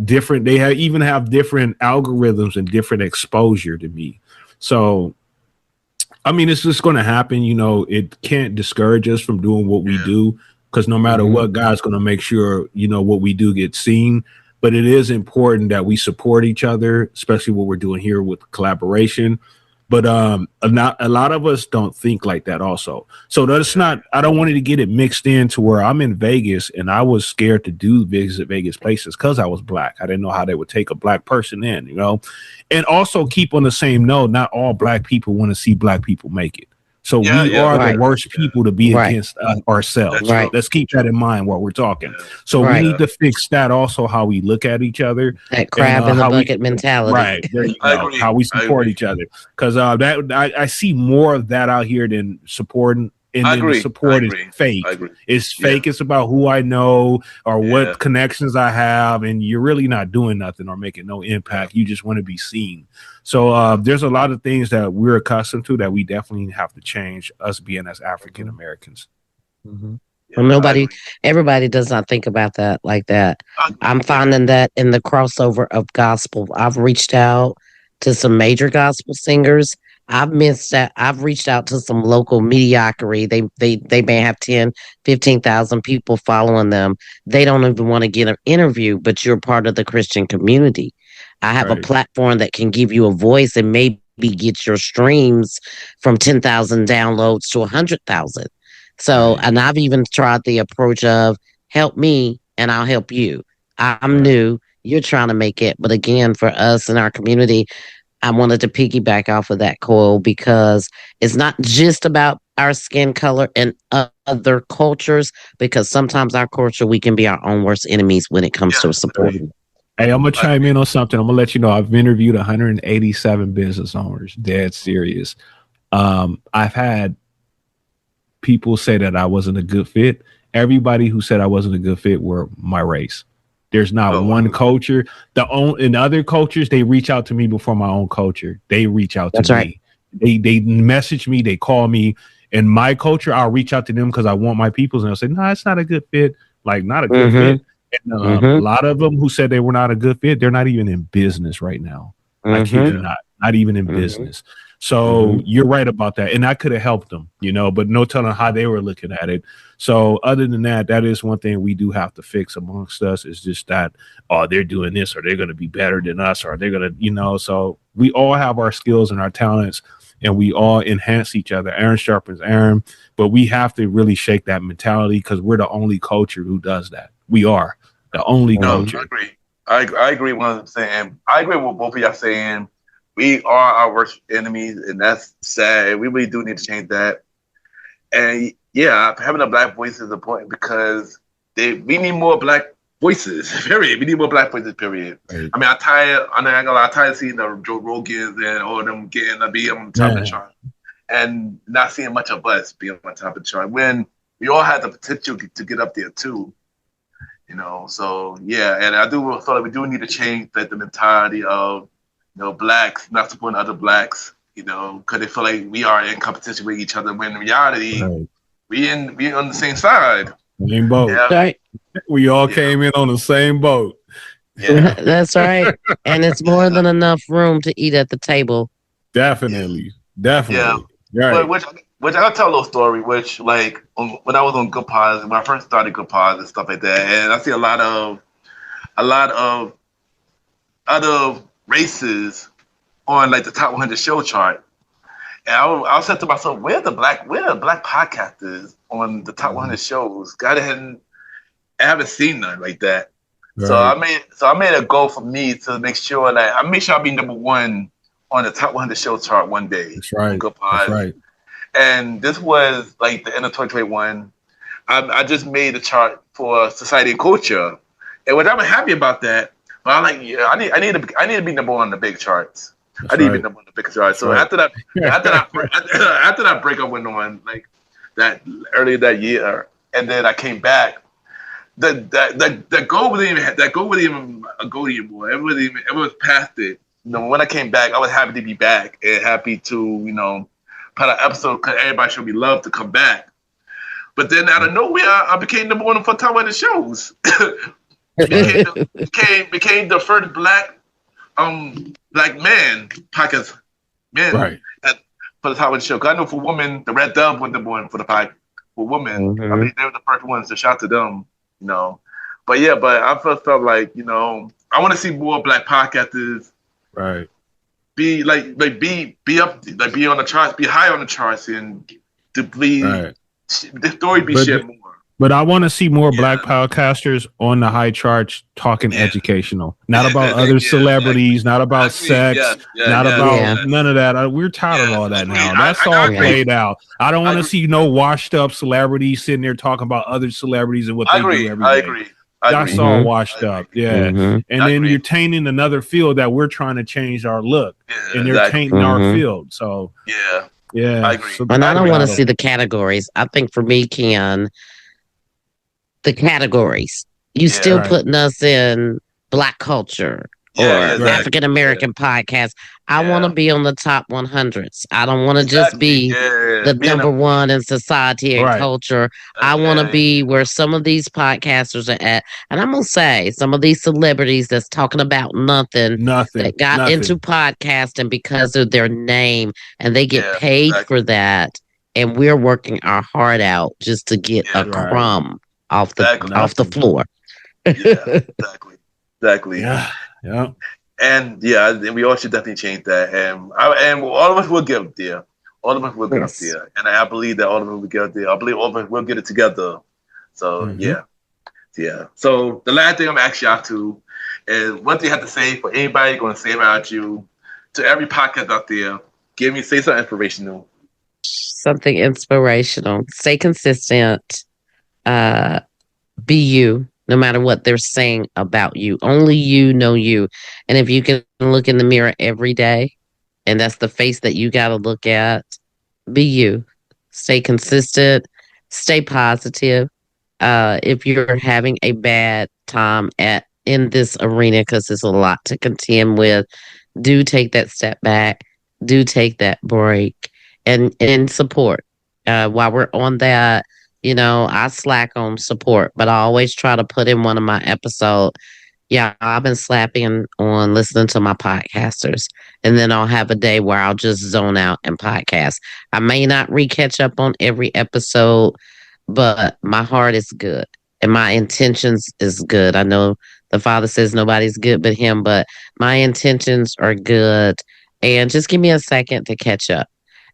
Different. They even have different algorithms and different exposure to me. So, I mean, it's just going to happen. It can't discourage us from doing what we do, because no matter what, God's going to make sure, what we do gets seen. But it is important that we support each other, especially what we're doing here with collaboration. But a lot of us don't think like that also. So that's not, I don't want to get it mixed in to where I'm in Vegas and I was scared to do visit Vegas places because I was black. I didn't know how they would take a black person in, and also keep on the same note, not all black people want to see black people make it. So we are the worst people to be against ourselves. Right. Let's keep that in mind while we're talking. So we need to fix that also, how we look at each other. That crab in the bucket mentality. Right. There you go. How we support each other. Because I see more of that out here than supporting. And then the support is fake. It's fake. It's about who I know or what connections I have, and you're really not doing nothing or making no impact. You just want to be seen. So there's a lot of things that we're accustomed to that we definitely have to change, us being as African Americans. Well, everybody does not think about that like that. I'm finding that in the crossover of gospel, I've reached out to some major gospel singers. I've reached out to some local mediocrity. They may have 10, 15,000 people following them. They don't even want to get an interview, but you're part of the Christian community. I have a platform that can give you a voice and maybe get your streams from 10,000 downloads to 100,000. So, and I've even tried the approach of help me and I'll help you. I'm new. You're trying to make it. But again, for us in our community, I wanted to piggyback off of that, Coyal, because it's not just about our skin color and other cultures, because sometimes our culture, we can be our own worst enemies when it comes to supporting. Hey, I'm going to chime in on something. I'm going to let you know I've interviewed 187 business owners. Dead serious. I've had people say that I wasn't a good fit. Everybody who said I wasn't a good fit were my race. There's not one culture. In other cultures, they reach out to me before my own culture. They reach out to me. They message me. They call me. In my culture, I'll reach out to them because I want my peoples, and I'll say, no, it's not a good fit. Like, not a good fit. And a lot of them who said they were not a good fit, they're not even in business right now. I kid you not even in business. So you're right about that. And I could have helped them, but no telling how they were looking at it. So other than that, that is one thing we do have to fix amongst us, is just that, they're doing this, or they're going to be better than us, or they're going to, so we all have our skills and our talents, and we all enhance each other. Aaron sharpens Aaron, but we have to really shake that mentality, because we're the only culture who does that. We are the only culture. I agree. I agree with what I'm saying. I agree with both of y'all saying. We are our worst enemies, and that's sad. We really do need to change that. And having a black voice is important, because we need more black voices. Period. We need more black voices. Period. Right. I mean, I'm tired of seeing the Joe Rogans and all of them getting to be on top of the chart, and not seeing much of us being on top of the chart when we all have the potential to get up there too. You know, so yeah, and I do feel like we do need to change the mentality of blacks not supporting other blacks. Because they feel like we are in competition with each other. When in reality, Right. we on the same side. Same boat. Yeah. Right. We all came in on the same boat. Yeah. That's right. And it's more than enough room to eat at the table. Definitely. Yeah. Right. Which I gotta tell a little story. Which when I was on Good Pods, when I first started Good Pods and stuff like that, and I see a lot of other races on like the top 100 show chart. And I said to myself, where are the black podcasters on the top 100 shows? I haven't seen none like that. Right. So I made a goal for me to make sure that I'll be number one on the top 100 show chart one day. That's right. That's right. And this was like the end of 2021. I just made a chart for Society and Culture, and which I'm happy about that. But I'm like, I need to be number one on the big charts. I need to be number one on the big charts. So after that breakup went on like that earlier that year, and then I came back. The goal wasn't even a goal anymore. It was past it. When I came back, I was happy to be back and happy to put an episode because everybody should be loved to come back. But then out of nowhere, I became number one for top 100 shows. became the first black man podcast right. For the top 100 show. Because I know for women, the Red Dove was number one for the podcast. For women, they were the first ones to shout to them. But I felt like I want to see more black podcasters. Right. Be be up, be on the charts, be high on the charts, and to please the story be shared more. But I want to see more black podcasters on the high charts talking educational, not about other celebrities, not about sex, not about none of that. We're tired of all that now. That's all played out. I don't want to see no washed up celebrities sitting there talking about other celebrities and what they do every day. I agree. That's all washed up. Yeah. And then you're tainting another field that we're trying to change our look. And they're tainting our field. So yeah. I agree. So and I don't want to see the categories. I think for me, Ken, the categories. You still putting us in black culture or African American podcast. I want to be on the top 100s. I don't want to just be the number one in society and culture. I want to be where some of these podcasters are at. And I'm going to say some of these celebrities that's talking about nothing that got into podcasting because of their name and they get paid for that. And we're working our heart out just to get a crumb off the floor. Exactly. Yeah. And we all should definitely change that. And all of us will get up there. All of us will get up there. And I believe that all of us will get up there. I believe all of us will get it together. So yeah. So the last thing I'm asking y'all to is what do you have to say for anybody going to say about you to every podcast out there? Say something inspirational. Something inspirational. Stay consistent. Be you. No matter what they're saying about you, only you know you. And if you can look in the mirror every day, and that's the face that you got to look at, be you. Stay consistent. Stay positive. If you're having a bad time in this arena, because there's a lot to contend with, do take that step back. Do take that break and support. While we're on that, I slack on support, but I always try to put in one of my episodes. Yeah, I've been slapping on listening to my podcasters, and then I'll have a day where I'll just zone out and podcast. I may not catch up on every episode, but my heart is good and my intentions is good. I know the Father says nobody's good but him, but my intentions are good. And just give me a second to catch up.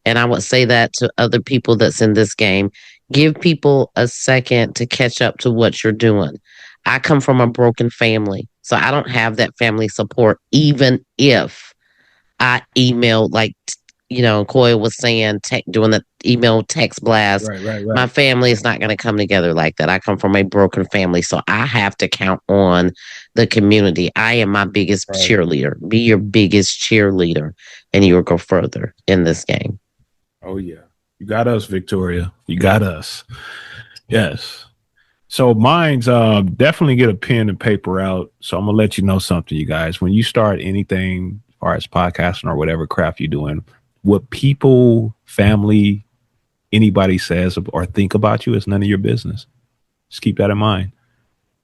And I would say that to other people that's in this game. Give people a second to catch up to what you're doing. I come from a broken family, so I don't have that family support, even if I emailed, Coyal was saying, doing the email text blast. Right. My family is not going to come together like that. I come from a broken family, so I have to count on the community. I am my biggest cheerleader. Be your biggest cheerleader, and you will go further in this game. Oh, yeah. You got us, Victoria. You got us. Yes. So mine's definitely get a pen and paper out. So I'm gonna let you know something, you guys. When you start anything as far as podcasting or whatever craft you're doing, what people, family, anybody says or think about you is none of your business. Just keep that in mind.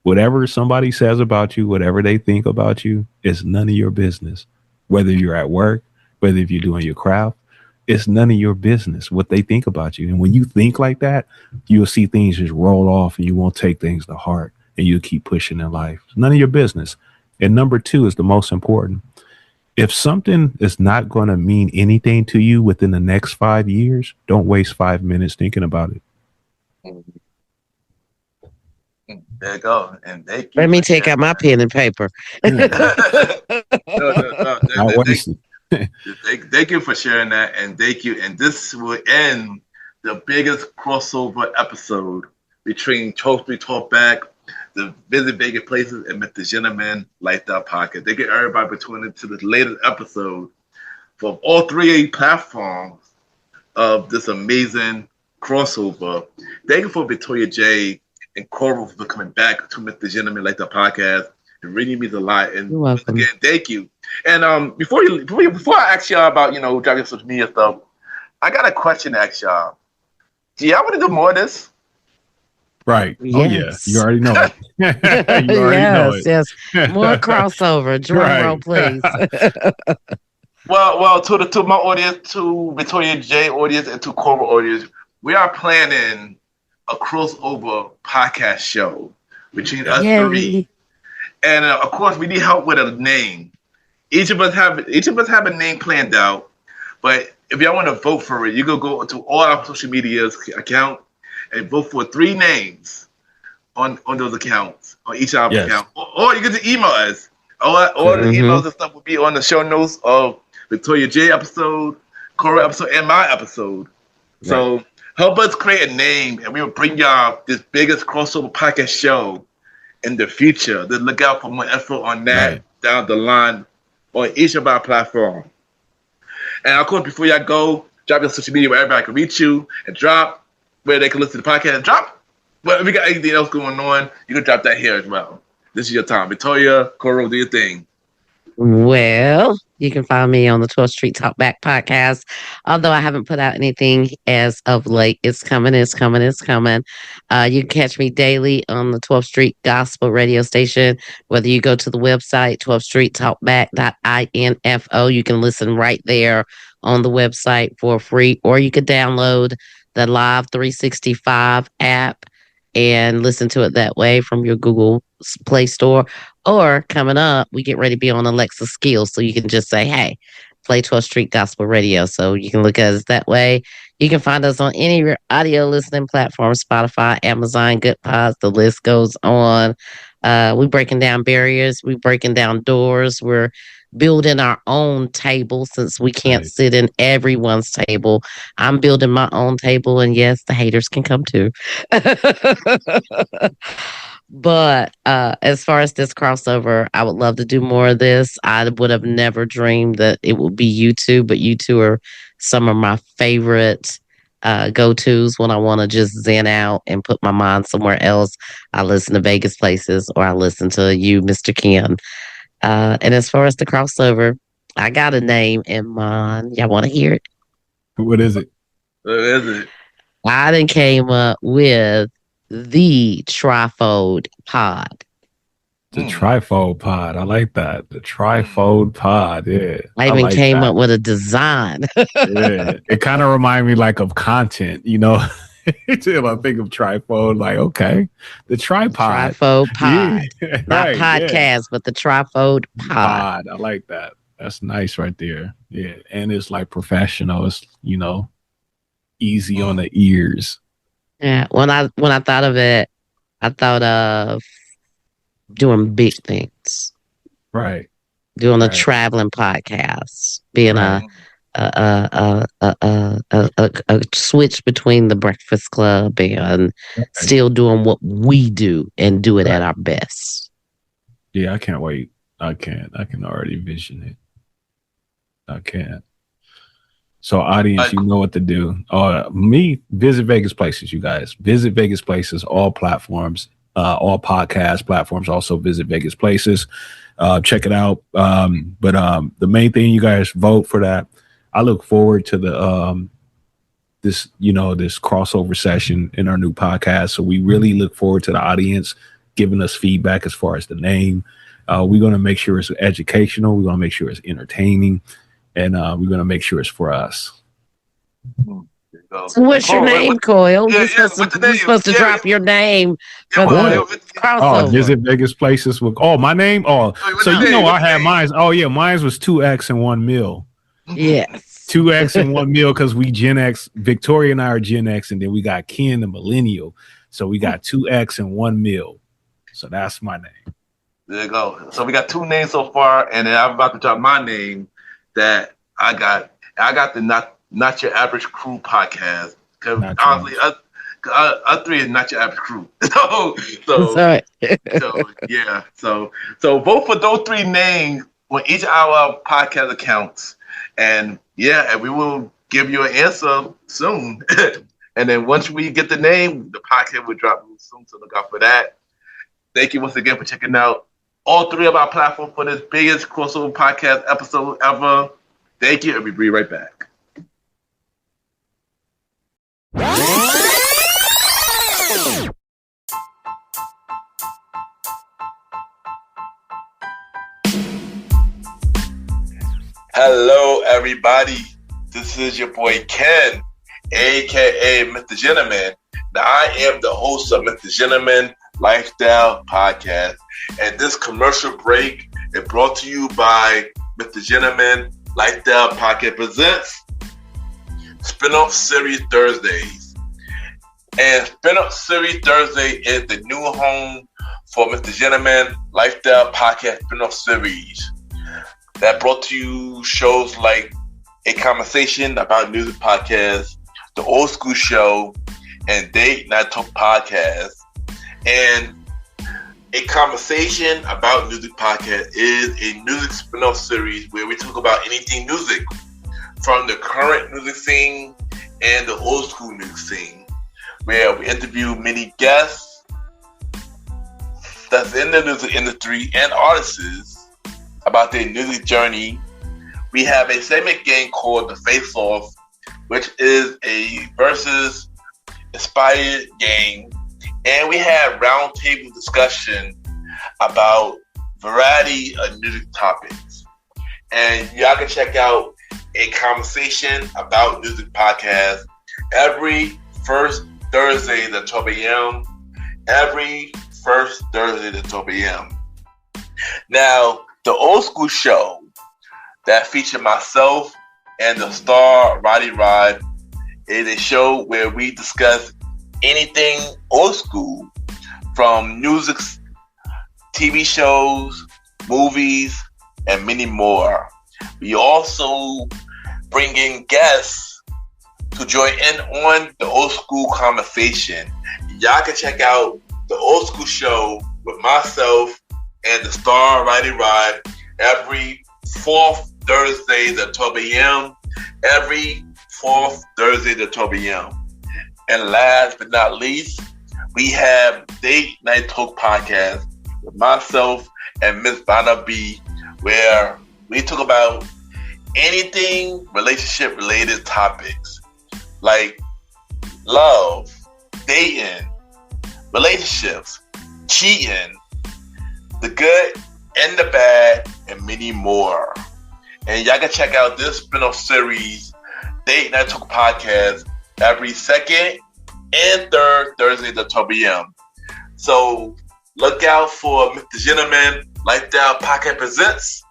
Whatever somebody says about you, whatever they think about you, is none of your business. Whether you're at work, whether if you're doing your craft, it's none of your business what they think about you. And when you think like that, you'll see things just roll off and you won't take things to heart and you'll keep pushing in life. It's none of your business. And number two is the most important. If something is not going to mean anything to you within the next 5 years, don't waste 5 minutes thinking about it. There you go. And thank you. Let me take out my pen and paper. No, Not wasted. Thank you for sharing that, and thank you. And this will end the biggest crossover episode between Trophy Talk Back, the Visit Vega Places, and Mr. Gentleman Lifestyle Podcast. Thank you, everybody, for tuning into this latest episode from all three platforms of this amazing crossover. Thank you for Victoria J and Coral for coming back to Mr. Gentleman Lifestyle Podcast. It really means a lot. And again, thank you. And before I ask y'all about, driving social media stuff, I got a question to ask y'all. Do y'all want to do more of this? Right. Yes. Oh, yeah. You already know it. You already know it. Yes. More crossover. Drum roll, please. Well, to my audience, to Victoria J audience, and to Coral audience, we are planning a crossover podcast show between us three. And of course, we need help with a name. Each of us have a name planned out. But if y'all want to vote for it, you can go to all our social media's account and vote for 3 names on those accounts, on each of our account. Or you can just email us. All the emails and stuff will be on the show notes of Victoria J episode, Cora episode, and my episode. Right. So help us create a name, and we will bring y'all this biggest crossover podcast show in the future. Then look out for more info on that down the line on each of our platforms. And of course, before y'all go, drop your social media where everybody can reach you and drop where they can listen to the podcast and drop. But if you got anything else going on, you can drop that here as well. This is your time. Victoria, Coral, do your thing. Well, you can find me on the 12th Street Talk Back podcast. Although I haven't put out anything as of late, it's coming. You can catch me daily on the 12th Street Gospel radio station. Whether you go to the website, 12thstreettalkback.info, you can listen right there on the website for free, or you could download the Live 365 app and listen to it that way from your Google Play Store. Or coming up, we get ready to be on Alexa Skills, so you can just say, hey, play 12th Street Gospel Radio. So you can look at us that way. You can find us on any audio listening platform, Spotify, Amazon, Good Pods, the list goes on. We're breaking down barriers. We're breaking down doors. We're building our own table since we can't sit in everyone's table. I'm building my own table, and yes, the haters can come too. But as far as this crossover, I would love to do more of this. I would have never dreamed that it would be you two, but you two are some of my favorite go-tos when I want to just zen out and put my mind somewhere else. I listen to Vegas Places, or I listen to you, Mr. Ken. And as far as the crossover, I got a name in mind. Y'all want to hear it? What is it? I done came up with the Trifold Pod. The Trifold Pod. I like that. The Trifold Pod. Yeah. I even came up with a design. Yeah. It kind of reminds me like of content, Until I think of Trifold, like, okay, the tripod. Trifold Pod. Yeah. Not podcast, but the Trifold Pod. I like that. That's nice right there. Yeah. And it's like professional. It's, easy on the ears. Yeah. When I thought of it, I thought of doing big things. Right. Doing a traveling podcast. Being a switch between the Breakfast Club and still doing what we do and do it at our best. Yeah, I can't wait. I can already vision it. I can't. So audience, you know what to do. Me, Visit Vegas Places, you guys. Visit Vegas Places, all platforms. all podcast platforms. Also visit Vegas Places. Check it out. But the main thing, you guys vote for that. I look forward to the this crossover session in our new podcast. So we really look forward to the audience giving us feedback as far as the name. We're going to make sure it's educational. We're going to make sure it's entertaining, and we're going to make sure it's for us. So what's your name, Coyal? You're supposed to drop your name for the crossover. Visit Vegas Places with my name. I had mine. Oh yeah, mine was 2X and 1 mil. Yes. 2X and 1 mil because we Gen X. Victoria and I are Gen X, and then we got Ken, the millennial. So we got 2X and 1 mil. So that's my name. There you go. So we got 2 names so far, and then I'm about to drop my name that I got. I got the Not Your Average Crew podcast. Because honestly, us 3 is not your average crew. So vote for those 3 names on each of our podcast accounts, and we will give you an answer soon. And then once we get the name, the podcast will drop soon. So look out for that. Thank you once again for checking out all 3 of our platforms for this biggest crossover podcast episode ever. Thank you, and we'll be right back. Hello, everybody. This is your boy Ken, aka Mr. Gentleman. Now, I am the host of Mr. Gentleman Lifestyle Podcast, and this commercial break is brought to you by Mr. Gentleman Lifestyle Podcast presents Spinoff Series Thursdays. And Spinoff Series Thursday is the new home for Mr. Gentleman Lifestyle Podcast Spinoff Series that brought to you shows like A Conversation About Music Podcast, The Old School Show, and Date Night Talk Podcast. And A Conversation About Music Podcast is a music spin-off series where we talk about anything music, from the current music scene and the old school music scene, where we interview many guests that's in the music industry and artists about their music journey. We have a segment game called The Face Off, which is a versus inspired game. And we have roundtable discussion about variety of music topics. And y'all can check out A Conversation About Music podcast every first Thursday at 12 a.m. Every first Thursday at 12 a.m. Now, the Old School Show that featured myself and the star Roddy Rod is a show where we discuss anything old school, from music, TV shows, movies, and many more. We also bring in guests to join in on the old school conversation. Y'all can check out the Old School Show with myself and the star Roddy Rod every 4th Thursday at 12 a.m. Every 4th Thursday at 12 a.m. And last but not least, we have Date Night Talk Podcast with myself and Miss Vanna B, where we talk about anything relationship related topics like love, dating, relationships, cheating, the good and the bad, and many more. And y'all can check out this spin-off series, Date Night Talk Podcast, every 2nd and 3rd Thursday at 12 p.m. So look out for Mr. Gentleman Lifestyle Podcast presents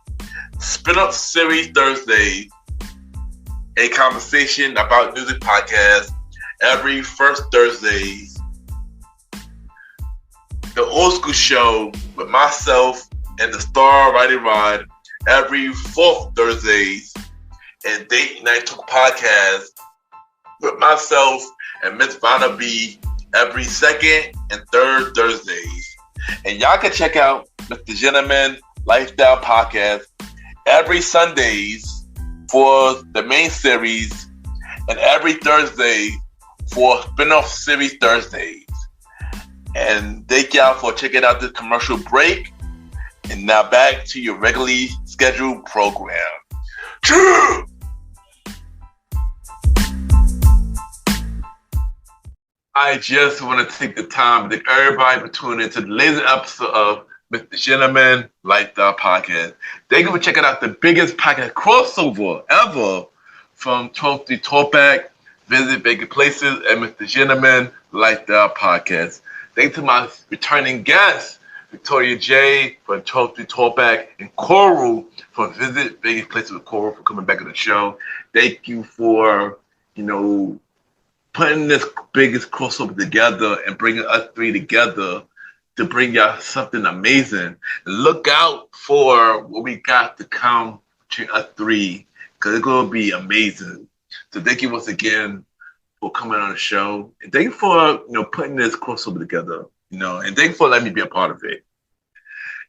Spin-Up Series Thursday, A Conversation About Music Podcast every first Thursday. The Old School Show with myself and the star Roddy Rod every 4th Thursdays, and Date Night Talk Podcast with myself and Miss Vanna B every 2nd and 3rd Thursdays. And y'all can check out Mr. Gentleman Lifestyle Podcast every Sundays for the main series and every Thursday for spin-off series Thursdays. And thank y'all for checking out this commercial break. And now back to your regularly scheduled program. True. I just want to take the time to thank everybody for tuning into the latest episode of Mr. Gentleman Lifestyle Podcast. Thank you for checking out the biggest podcast crossover ever from 12-3 Talkback, Visit Vega Places, and Mr. Gentleman Lifestyle Podcast. Thanks to my returning guests, Victoria J. from 12-3 Talkback and Coral from Visit Vega Places with Coral for coming back on the show. Thank you for, putting this biggest crossover together and bringing us three together to bring y'all something amazing. Look out for what we got to come between us three, because it's going to be amazing. So thank you once again for coming on the show. And thank you for, putting this crossover together, and thank you for letting me be a part of it.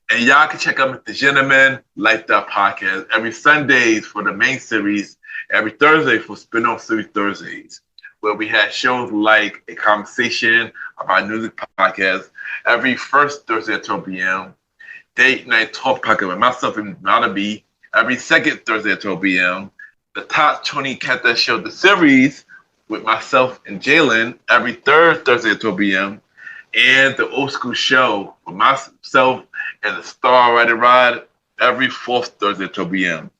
And y'all can check out the Gentleman Lifestyle Podcast every Sundays for the main series, every Thursday for spin-off series Thursdays, where we had shows like a conversation about music podcast every first Thursday at 12 p.m., Date Night Talk podcast with myself and Malaby every second Thursday at 12 p.m., the Top 20 Countdown Show, the series with myself and Jalen every third Thursday at 12 p.m., and the Old School Show with myself and the Star Rider Ride every fourth Thursday at 12 p.m.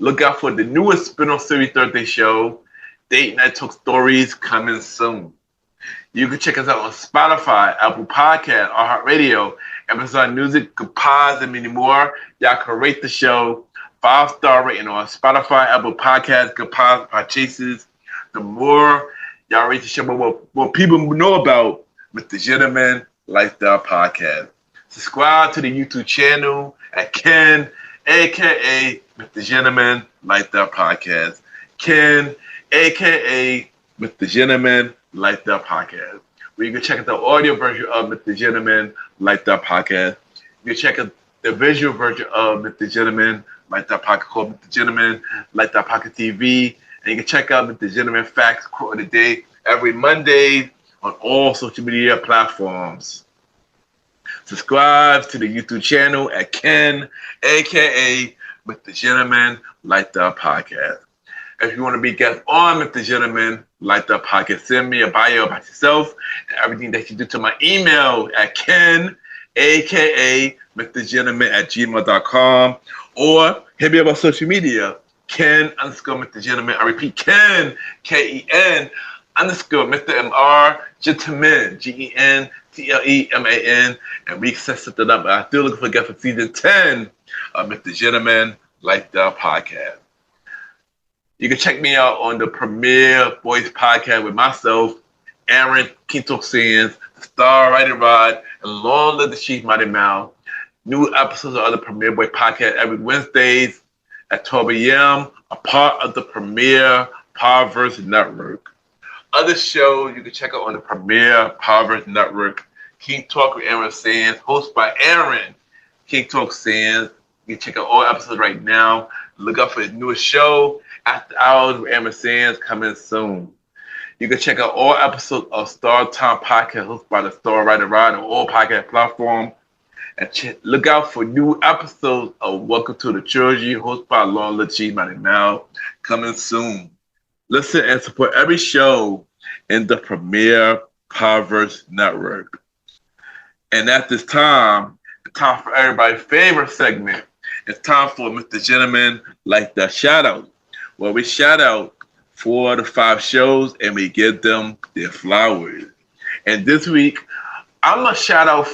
Look out for the newest spin-off series Thursday show, Date Night Talk Stories, coming soon. You can check us out on Spotify, Apple Podcasts, iHeartRadio, Amazon Music, Kapaz, and many more. Y'all can rate the show 5-star rating on Spotify, Apple Podcasts, Kapaz, Podchases. The more y'all rate the show, more people know about Mr. Gentleman Lifestyle Podcast. Subscribe to the YouTube channel at Ken, a.k.a. Mr. Gentleman Lifestyle Podcast. Ken, a.k.a. Mr. Gentleman Lifestyle Podcast, where you can check out the audio version of Mr. Gentleman Lifestyle Podcast. You can check out the visual version of Mr. Gentleman Lifestyle Podcast called Mr. Gentleman Lifestyle Podcast TV. And you can check out Mr. Gentleman Facts Quote of the Day every Monday on all social media platforms. Subscribe to the YouTube channel at Ken, a.k.a. Mr. Gentleman Lifestyle Podcast. If you want to be a guest on Mr. Gentleman Lifestyle Podcast, send me a bio about yourself and everything that you do to my email at Ken, a.k.a. Mr. Gentleman @gmail.com, or hit me up on social media, Ken_Mr. Gentleman. I repeat, Ken, Ken _Mr. MR Gentleman, GENTLEMAN, and we set something up. I'm still looking for a guest for season 10 of Mr. Gentleman Lifestyle Podcast. You can check me out on the Premier Voice Podcast with myself, Aaron Kintok Sands, Star Rider Rod, and Long Live the Chief Mighty Mouth. New episodes of the Premier Voice Podcast every Wednesdays at 12 a.m., a part of the Premier Powerverse Network. Other shows you can check out on the Premier Powerverse Network: King Talk with Aaron Sands, hosted by Aaron King Talk Sands. You can check out all episodes right now. Look out for his newest show, After Hours with Aaron Sands, coming soon. You can check out all episodes of Star Time Podcast hosted by the Star Rider Ride on all podcast platforms. And look out for new episodes of Welcome to the Trilogy hosted by Long Live Chief Mighty Mouth, coming soon. Listen and support every show in the Premier Powerverse Network. And at this time, it's time for everybody's favorite segment. It's time for Mr. Gentleman Like the Shout Out, where we shout out 4 to 5 shows and we give them their flowers. And this week, I'm going to shout out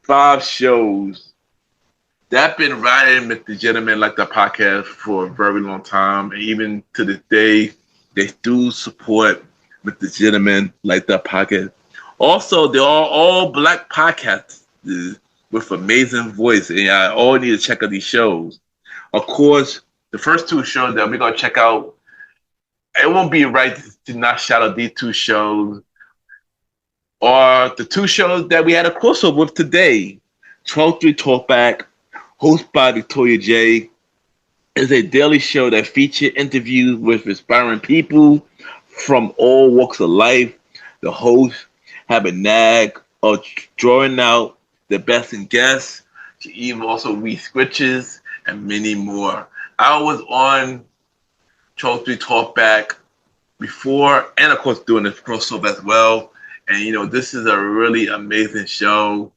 5 shows that have been riding Mr. Gentleman Like the Podcast for a very long time. And even to this day, they do support Mr. Gentleman Like the Podcast. Also, they are all black podcasts with amazing voice, and I all need to check out these shows. Of course, the first 2 shows that we're going to check out, it won't be right to not shout out these 2 shows, or the 2 shows that we had a crossover with today. 12-3 Talkback, hosted by Victoria J, is a daily show that features interviews with inspiring people from all walks of life. The hosts have a knack of drawing out the best in guests. She even also reads scriptures and many more. I was on Charles Street Talkback before, and of course doing this crossover as well. And this is a really amazing show.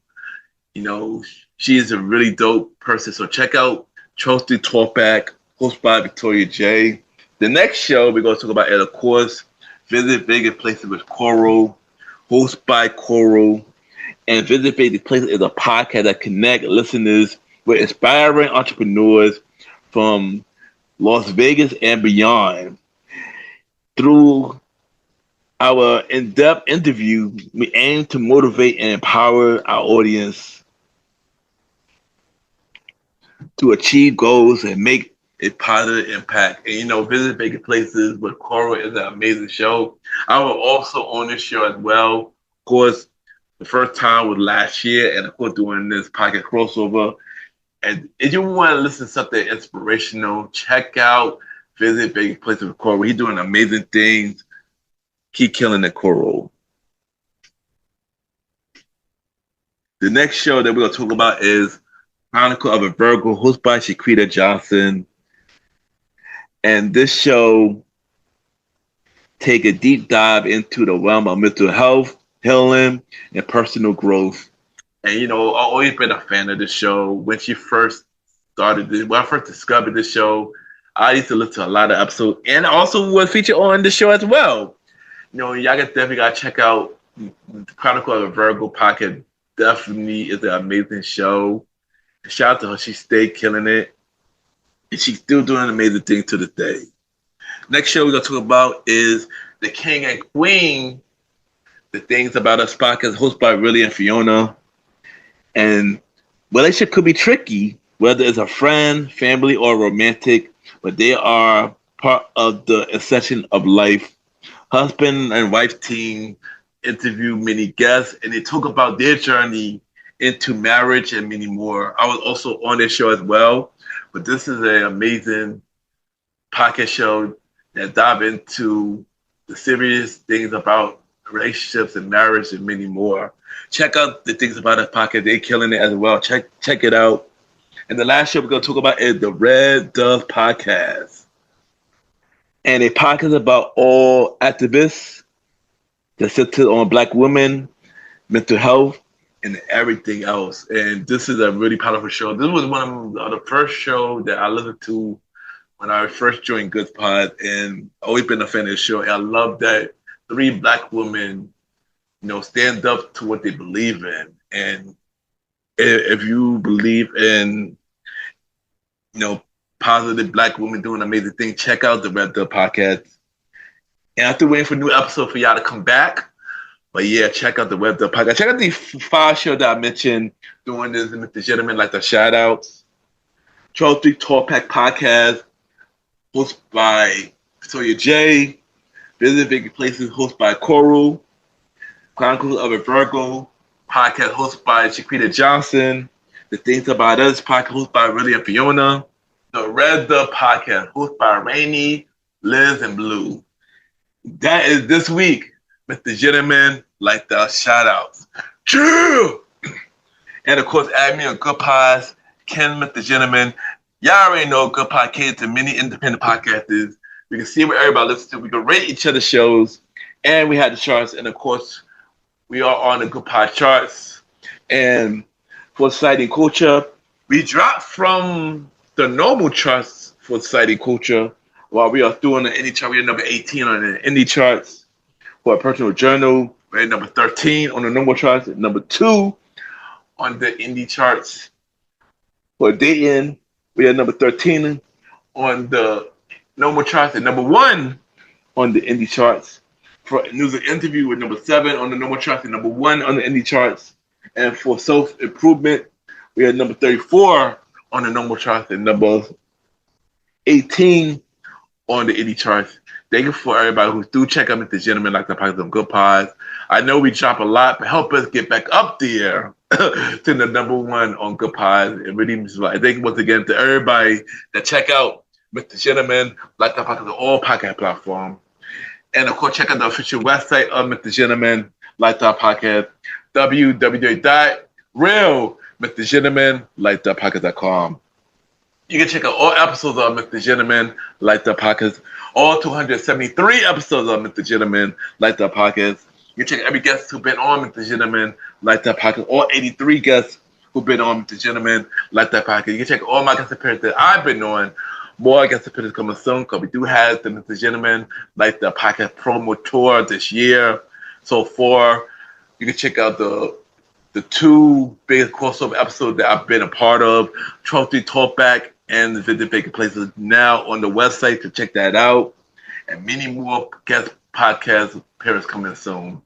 She is a really dope person. So check out Charles Street Talkback, hosted by Victoria J. The next show we're going to talk about is, of course, Visit Vegas Places with Coral, hosted by Coral. And Visit Vegas Places is a podcast that connects listeners with inspiring entrepreneurs from Las Vegas and beyond. Through our in-depth interview, we aim to motivate and empower our audience to achieve goals and make a positive impact. And Visit Vegas Places with Coral is an amazing show. I was also on this show as well. Of course, the first time was last year, and of course doing this podcast crossover. And if you want to listen to something inspirational, check out Visit Vegas Places with Coral. He's doing amazing things. Keep killing the Coral. The next show that we're going to talk about is Chronicle of a Virgo, hosted by Shaquita Johnson. And this show take a deep dive into the realm of mental health, healing, and personal growth. And I've always been a fan of this show. When she first started this, when I first discovered this show, I used to listen to a lot of episodes, and also was featured on the show as well. Y'all definitely gotta check out Chronicle of a Virgo podcast. Definitely is an amazing show. And shout out to her; she stayed killing it, and she's still doing amazing things to this day. Next show we're gonna talk about is The King and Queen, the Things About Us podcast, hosted by Riley and Fiona. And relationship could be tricky, whether it's a friend, family, or romantic, but they are part of the ascension of life. Husband and wife team interview many guests, and they talk about their journey into marriage and many more. I was also on this show as well, but this is an amazing podcast show that dive into the serious things about relationships and marriage and many more. Check out the Things About Us podcast. They're killing it as well. Check it out. And the last show we're going to talk about is the Red Dove podcast. And a podcast about all activists that center on Black women, mental health, and everything else. And this is a really powerful show. This was one of the first shows that I listened to when I first joined Good Pod, and I've always been a fan of the show. And I love that 3 Black women, stand up to what they believe in. And if you believe in, positive Black women doing amazing things, check out the Red Dove podcast. And I'm still waiting for a new episode for y'all to come back. But yeah, check out the Red Dove podcast. Check out the 5 shows that I mentioned doing this with the gentlemen, like the shout outs. Charles Street Talkback podcast, hosted by Victoria J. Visit Vegas Places, hosted by Coral. Chronicles of a Virgo podcast, hosted by Shaquita Johnson. The Things About Us podcast, hosted by Riley and Fiona. The Red Dove podcast, hosted by Rainy, Liz, and Blue. That is this week with the gentlemen, like the shout outs. True! And of course, add me on Good Pods, Ken with the gentlemen. Y'all already know Good Pod caters to many independent podcasters. We can see what everybody listens to. We can rate each other's shows. And we had the charts. And of course, we are on the Good Pod charts. And for Society Culture, we dropped from the normal charts for Society Culture while we are doing the indie chart. We are number 18 on the indie charts. For a personal journal, we're at number 13 on the normal charts. And number 2 on the indie charts. For dating, we are number 13 on the normal charts and number 1 on the indie charts. For news and interview, we're number 7 on the normal charts and number 1 on the indie charts. And for self-improvement, we are number 34 on the normal charts and number 18 on the indie charts. Thank you for everybody who do check out the gentlemen, like the podcast on Good Pods. I know we drop a lot, but help us get back up there to the number 1 on Good Pods. It really means a lot. Thank you once again to everybody that check out Mr. Gentleman, like the podcast on all podcast platforms. And of course, check out the official website of Mr. Gentleman, like the podcast, www.realmrgentlemanlikethepodcast.com. You can check out all episodes of Mr. Gentleman Like the Podcast, all 273 episodes of Mr. Gentleman Like the Podcast. You can check every guest who's been on Mr. Gentleman Like the Podcast, all 83 guests who've been on Mr. Gentleman Like the Podcast. You can check all my guest appearances that I've been on. More guest appearances coming soon because we do have the Mr. Gentleman Like the Podcast promo tour this year. So far, you can check out the two biggest crossover episodes that I've been a part of, Trophy Talkback and the Visit Vega Places, now on the website to check that out. And many more guest podcast appearances coming soon.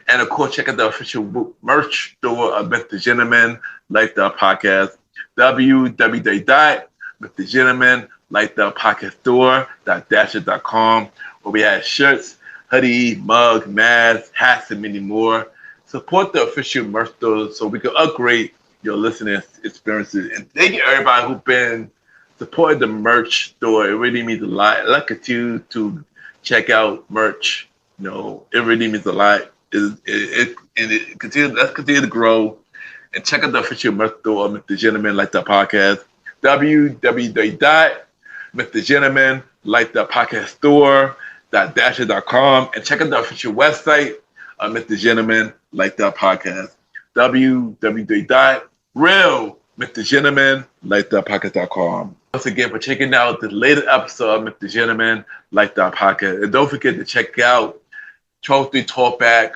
And of course, check out the official merch store of Mr. Gentleman Like the Podcast, www.mrgentlemanlikethepodcaststore.dasher.com, where we have shirts, hoodie, mug, masks, hats, and many more. Support the official merch store so we can upgrade your listening experiences. And thank you everybody who's been supporting the merch store. It really means a lot. Look at you to check out merch. You know, it really means a lot. Let's continue to grow. And check out the official merch store of Mr. Gentleman Like the Podcast, www.mrgentlemanlikethepodcaststore.dasher.com, and check out the official website of Mr. Gentleman Like the Podcast, www.realmrgentlemanlikethepodcast.com. Once again, for checking out the latest episode of Mr. Gentleman Like the Podcast. And don't forget to check out Trophy Talkback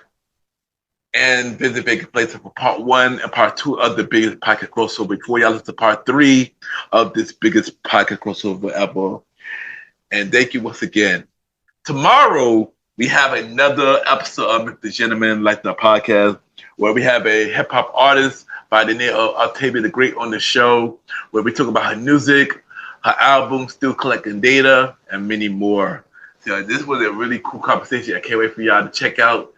and Visit Vega Places for part 1 and part 2 of the biggest podcast crossover before y'all listen to part 3 of this biggest podcast crossover ever. And thank you once again. Tomorrow, we have another episode of Mr. Gentleman Like the Podcast, where we have a hip-hop artist by the name of Octavia the Great on the show, where we talk about her music, her album, Still Collecting Data, and many more. So this was a really cool conversation. I can't wait for y'all to check out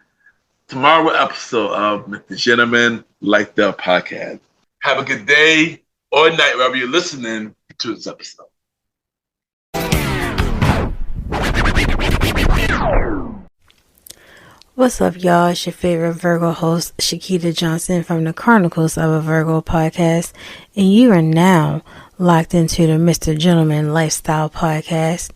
tomorrow's episode of Mr. Gentleman Like the Podcast. Have a good day or night wherever you're listening to this episode. What's up, y'all? It's your favorite Virgo host, Shakita Johnson from the Chronicles of a Virgo podcast, and you are now locked into the Mr. Gentleman Lifestyle Podcast.